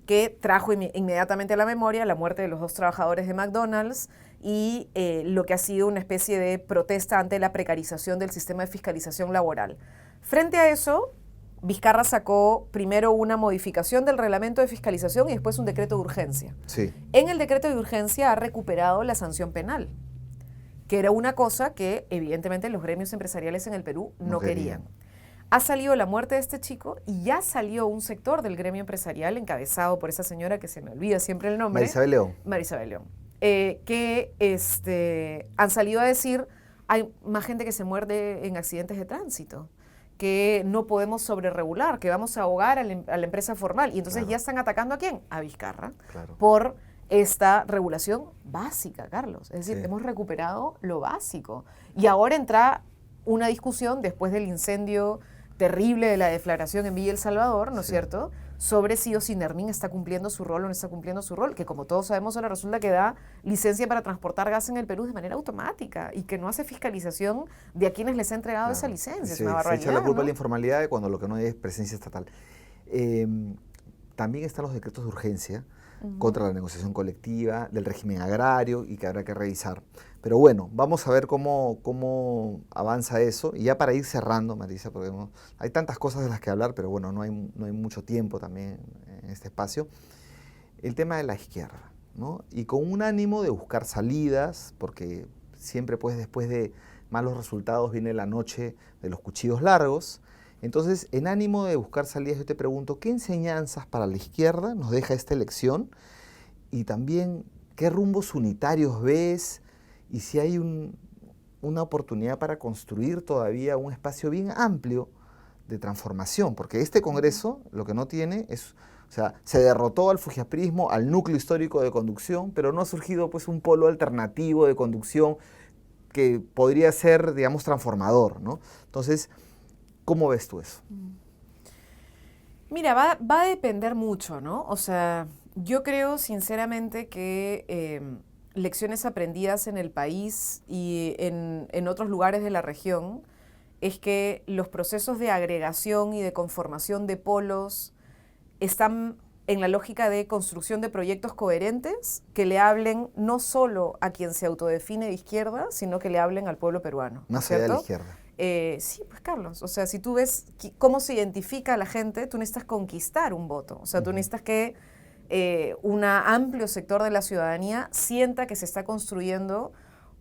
que trajo inmediatamente a la memoria la muerte de los dos trabajadores de McDonald's y lo que ha sido una especie de protesta ante la precarización del sistema de fiscalización laboral. Frente a eso, Vizcarra sacó primero una modificación del reglamento de fiscalización y después un decreto de urgencia. Sí. En el decreto de urgencia ha recuperado la sanción penal, que era una cosa que evidentemente los gremios empresariales en el Perú no querían. Ha salido la muerte de este chico y ya salió un sector del gremio empresarial encabezado por esa señora que se me olvida siempre el nombre. Marisabel León. Marisabel León. Que han salido a decir, hay más gente que se muerde en accidentes de tránsito, que no podemos sobreregular, que vamos a ahogar a la empresa formal. Y entonces ya están atacando ¿a quién? A Vizcarra. Por esta regulación básica, Carlos. Es decir, hemos recuperado lo básico. Y ahora entra una discusión después del incendio terrible de la deflagración en Villa El Salvador, ¿no es cierto?, sobre si Ocinermin está cumpliendo su rol o no está cumpliendo su rol, que como todos sabemos ahora resulta que da licencia para transportar gas en el Perú de manera automática y que no hace fiscalización de a quienes les ha entregado esa licencia. Es una barbaridad, se echa la culpa, ¿no?, a la informalidad cuando lo que no hay es presencia estatal. También están los decretos de urgencia, contra la negociación colectiva, del régimen agrario y que habrá que revisar. Pero bueno, vamos a ver cómo avanza eso. Y ya para ir cerrando, Marisa, porque hay tantas cosas de las que hablar, pero bueno, no hay mucho tiempo también en este espacio. El tema de la izquierda, ¿no? Y con un ánimo de buscar salidas, porque siempre pues después de malos resultados viene la noche de los cuchillos largos. Entonces, en ánimo de buscar salidas, yo te pregunto, ¿qué enseñanzas para la izquierda nos deja esta elección? Y también, ¿qué rumbos unitarios ves? Y si hay una oportunidad para construir todavía un espacio bien amplio de transformación, porque este Congreso lo que no tiene es, o sea, se derrotó al fujiaprismo, al núcleo histórico de conducción, pero no ha surgido pues un polo alternativo de conducción que podría ser, digamos, transformador, ¿no? Entonces, ¿cómo ves tú eso? Mira, va a depender mucho, ¿no? O sea, yo creo sinceramente que lecciones aprendidas en el país y en otros lugares de la región es que los procesos de agregación y de conformación de polos están en la lógica de construcción de proyectos coherentes que le hablen no solo a quien se autodefine de izquierda, sino que le hablen al pueblo peruano. Más allá de la izquierda. Sí, pues Carlos, o sea, si tú ves cómo se identifica a la gente, tú necesitas conquistar un voto, o sea, tú necesitas que un amplio sector de la ciudadanía sienta que se está construyendo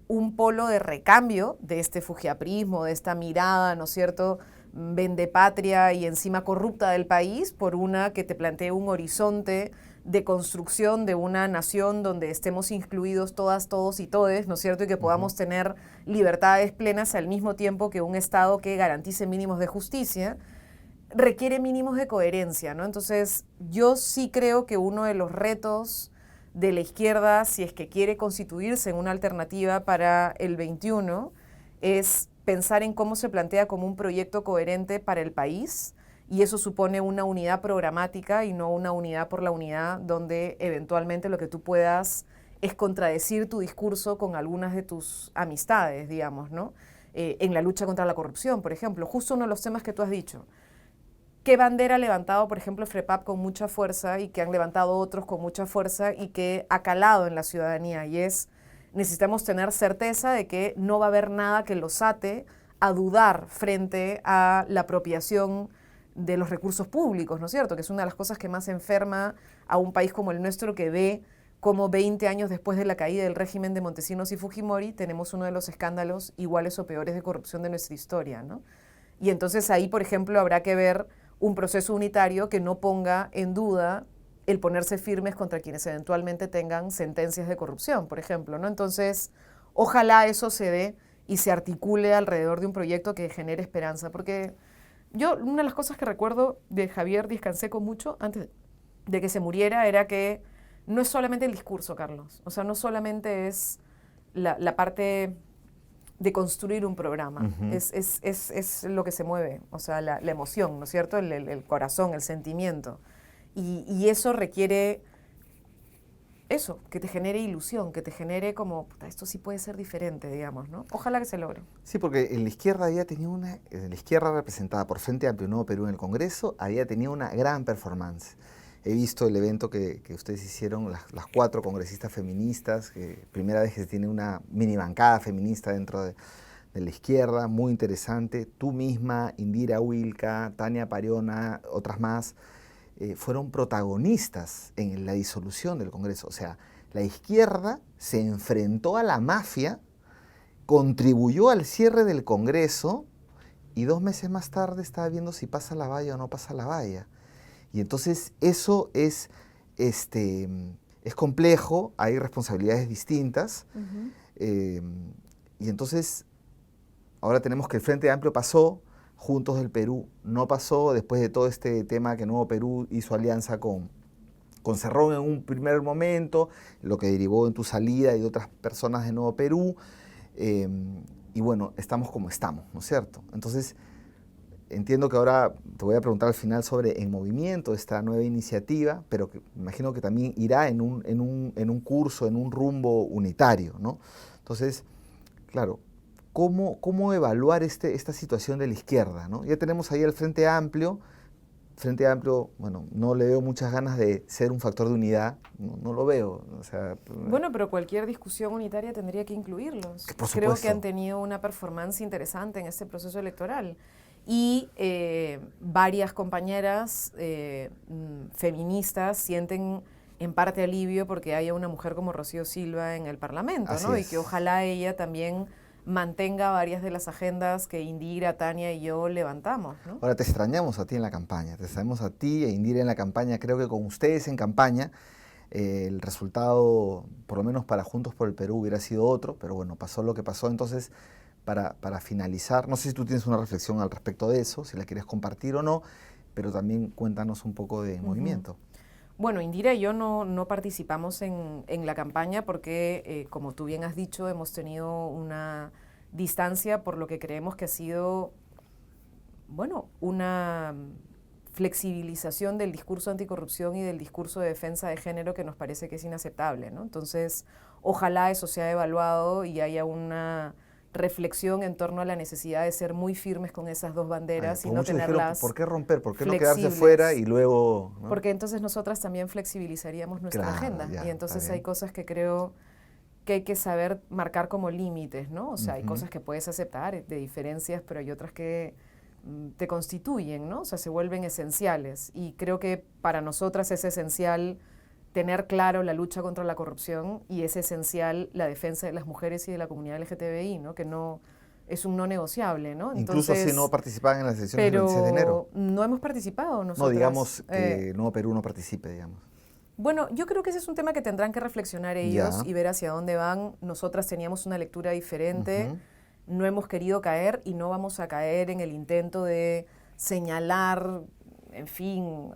un polo de recambio de este fujiaprismo, de esta mirada, ¿no es cierto?, vendepatria y encima corrupta del país, por una que te plantee un horizonte de construcción de una nación donde estemos incluidos todas, todos y todes, ¿no es cierto?, y que podamos tener libertades plenas al mismo tiempo que un Estado que garantice mínimos de justicia, requiere mínimos de coherencia, ¿no? Entonces, yo sí creo que uno de los retos de la izquierda, si es que quiere constituirse en una alternativa para el 21, es pensar en cómo se plantea como un proyecto coherente para el país, y eso supone una unidad programática y no una unidad por la unidad, donde eventualmente lo que tú puedas es contradecir tu discurso con algunas de tus amistades, digamos, ¿no? En la lucha contra la corrupción, por ejemplo, justo uno de los temas que tú has dicho. ¿Qué bandera ha levantado, por ejemplo, FREPAP con mucha fuerza y que han levantado otros con mucha fuerza y que ha calado en la ciudadanía? Y es, necesitamos tener certeza de que no va a haber nada que los ate a dudar frente a la apropiación de los recursos públicos, ¿no es cierto? Que es una de las cosas que más enferma a un país como el nuestro, que ve cómo 20 años después de la caída del régimen de Montesinos y Fujimori tenemos uno de los escándalos iguales o peores de corrupción de nuestra historia, ¿no? Y entonces ahí, por ejemplo, habrá que ver un proceso unitario que no ponga en duda el ponerse firmes contra quienes eventualmente tengan sentencias de corrupción, por ejemplo, ¿no? Entonces, ojalá eso se dé y se articule alrededor de un proyecto que genere esperanza, porque yo, una de las cosas que recuerdo de Javier Díaz Canseco mucho antes de que se muriera era que no es solamente el discurso, Carlos, o sea, no solamente es la parte de construir un programa, es lo que se mueve, o sea, la emoción, ¿no es cierto?, el corazón, el sentimiento, y eso requiere eso, que te genere ilusión, que te genere como, puta, esto sí puede ser diferente, digamos, ¿no? Ojalá que se logre. Sí, porque en la izquierda había tenido la izquierda representada por Frente Amplio y Nuevo Perú en el Congreso, había tenido una gran performance. He visto el evento que ustedes hicieron, las 4 congresistas feministas, que primera vez que se tiene una mini bancada feminista dentro de la izquierda, muy interesante. Tú misma, Indira Wilca, Tania Pariona, otras más, fueron protagonistas en la disolución del Congreso. O sea, la izquierda se enfrentó a la mafia, contribuyó al cierre del Congreso y 2 meses más tarde estaba viendo si pasa la valla o no pasa la valla. Y entonces eso es complejo, hay responsabilidades distintas. Y entonces ahora tenemos que el Frente Amplio pasó, Juntos del Perú no pasó, después de todo este tema que Nuevo Perú hizo alianza con Cerrón en un primer momento, lo que derivó en tu salida y de otras personas de Nuevo Perú. Y bueno, estamos como estamos, ¿no es cierto? Entonces, entiendo que ahora te voy a preguntar al final sobre En Movimiento, esta nueva iniciativa, pero que me imagino que también irá en un curso, en un rumbo unitario, ¿no? Entonces, claro, ¿cómo evaluar esta situación de la izquierda, ¿no? Ya tenemos ahí el Frente Amplio, Frente Amplio, bueno, no le veo muchas ganas de ser un factor de unidad, no lo veo. O sea, bueno, pero cualquier discusión unitaria tendría que incluirlos. por Creo que supuesto. han tenido una performance interesante en este proceso electoral. Y varias compañeras feministas sienten en parte alivio porque haya una mujer como Rocío Silva en el Parlamento, Así ¿no? es. Y que ojalá ella también mantenga varias de las agendas que Indira, Tania y yo levantamos, ¿no? Ahora, te extrañamos a ti en la campaña, te extrañamos a ti e Indira en la campaña. Creo que con ustedes en campaña el resultado, por lo menos para Juntos por el Perú, hubiera sido otro, pero bueno, pasó lo que pasó. Entonces, para finalizar, no sé si tú tienes una reflexión al respecto de eso, si la quieres compartir o no, pero también cuéntanos un poco de movimiento. Bueno, Indira y yo no participamos en la campaña porque, como tú bien has dicho, hemos tenido una distancia por lo que creemos que ha sido, bueno, una flexibilización del discurso anticorrupción y del discurso de defensa de género que nos parece que es inaceptable, ¿no? Entonces, ojalá eso sea evaluado y haya una reflexión en torno a la necesidad de ser muy firmes con esas dos banderas y no tenerlas ¿por qué romper? ¿Por qué no quedarse flexibles? fuera y luego...? ¿no? Porque entonces nosotras también flexibilizaríamos nuestra agenda y entonces hay cosas que creo que hay que saber marcar como límites, ¿no? O sea, hay cosas que puedes aceptar de diferencias, pero hay otras que te constituyen, ¿no? O sea, se vuelven esenciales y creo que para nosotras es esencial tener claro la lucha contra la corrupción y es esencial la defensa de las mujeres y de la comunidad LGTBI, ¿no? Que no es un no negociable, ¿no? Incluso si no participaban en las elecciones del 26 de enero. No hemos participado nosotras. No, digamos que el Nuevo Perú no participe, digamos. Bueno, yo creo que ese es un tema que tendrán que reflexionar ellos y ver hacia dónde van. Nosotras teníamos una lectura diferente, no hemos querido caer y no vamos a caer en el intento de señalar. En fin,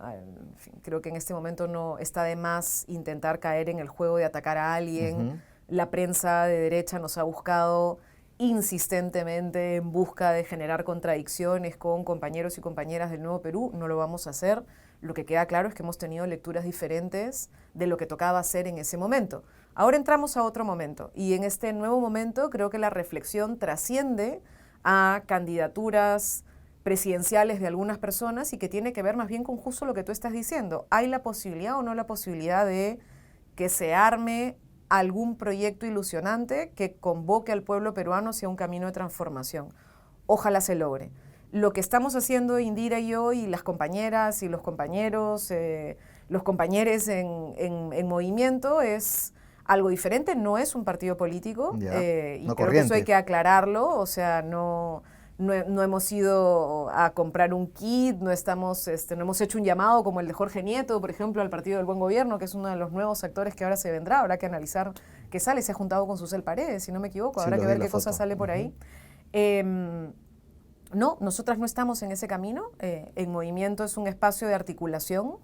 creo que en este momento no está de más intentar caer en el juego de atacar a alguien. La prensa de derecha nos ha buscado insistentemente en busca de generar contradicciones con compañeros y compañeras del Nuevo Perú. No lo vamos a hacer. Lo que queda claro es que hemos tenido lecturas diferentes de lo que tocaba hacer en ese momento. Ahora entramos a otro momento y en este nuevo momento creo que la reflexión trasciende a candidaturas presidenciales de algunas personas y que tiene que ver más bien con justo lo que tú estás diciendo. ¿Hay la posibilidad o no la posibilidad de que se arme algún proyecto ilusionante que convoque al pueblo peruano hacia un camino de transformación? Ojalá se logre. Lo que estamos haciendo Indira y yo y las compañeras y los compañeros, los compañeros en movimiento es algo diferente, no es un partido político y creo que eso hay que aclararlo, o sea, no hemos ido a comprar un kit, no hemos hecho un llamado como el de Jorge Nieto, por ejemplo, al Partido del Buen Gobierno, que es uno de los nuevos actores que ahora se vendrá, habrá que analizar qué sale, se ha juntado con Susel Paredes, si no me equivoco, habrá que ver qué cosa sale por ahí. No, nosotras no estamos en ese camino, En Movimiento es un espacio de articulación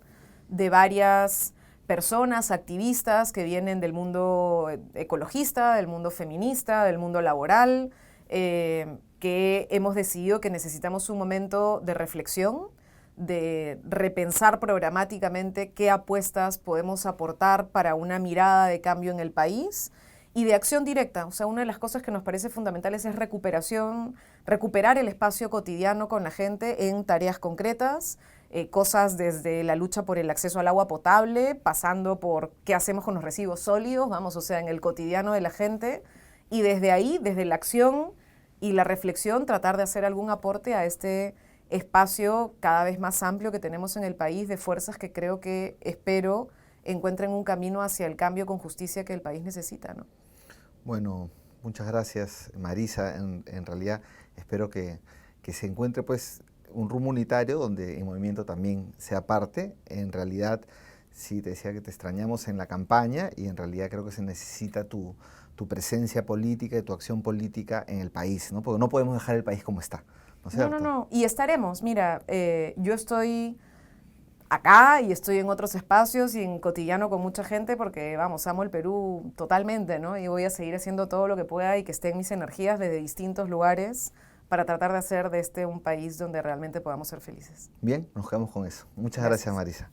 de varias personas, activistas que vienen del mundo ecologista, del mundo feminista, del mundo laboral, que hemos decidido que necesitamos un momento de reflexión, de repensar programáticamente qué apuestas podemos aportar para una mirada de cambio en el país y de acción directa. O sea, una de las cosas que nos parece fundamentales es recuperar el espacio cotidiano con la gente en tareas concretas, cosas desde la lucha por el acceso al agua potable, pasando por qué hacemos con los residuos sólidos, vamos, o sea, en el cotidiano de la gente, y desde ahí, desde la acción y la reflexión, tratar de hacer algún aporte a este espacio cada vez más amplio que tenemos en el país de fuerzas que creo que, espero, encuentren un camino hacia el cambio con justicia que el país necesita, ¿no? Bueno, muchas gracias, Marisa. En realidad espero que se encuentre pues un rumbo unitario donde el movimiento también sea parte. En realidad, sí, te decía que te extrañamos en la campaña y en realidad creo que se necesita tu presencia política y tu acción política en el país, ¿no? Porque no podemos dejar el país como está, ¿no es cierto? No. Y estaremos. Mira, yo estoy acá y estoy en otros espacios y en cotidiano con mucha gente porque, vamos, amo el Perú totalmente, ¿no? Y voy a seguir haciendo todo lo que pueda y que estén mis energías desde distintos lugares para tratar de hacer de este un país donde realmente podamos ser felices. Bien, nos quedamos con eso. Muchas gracias Marisa.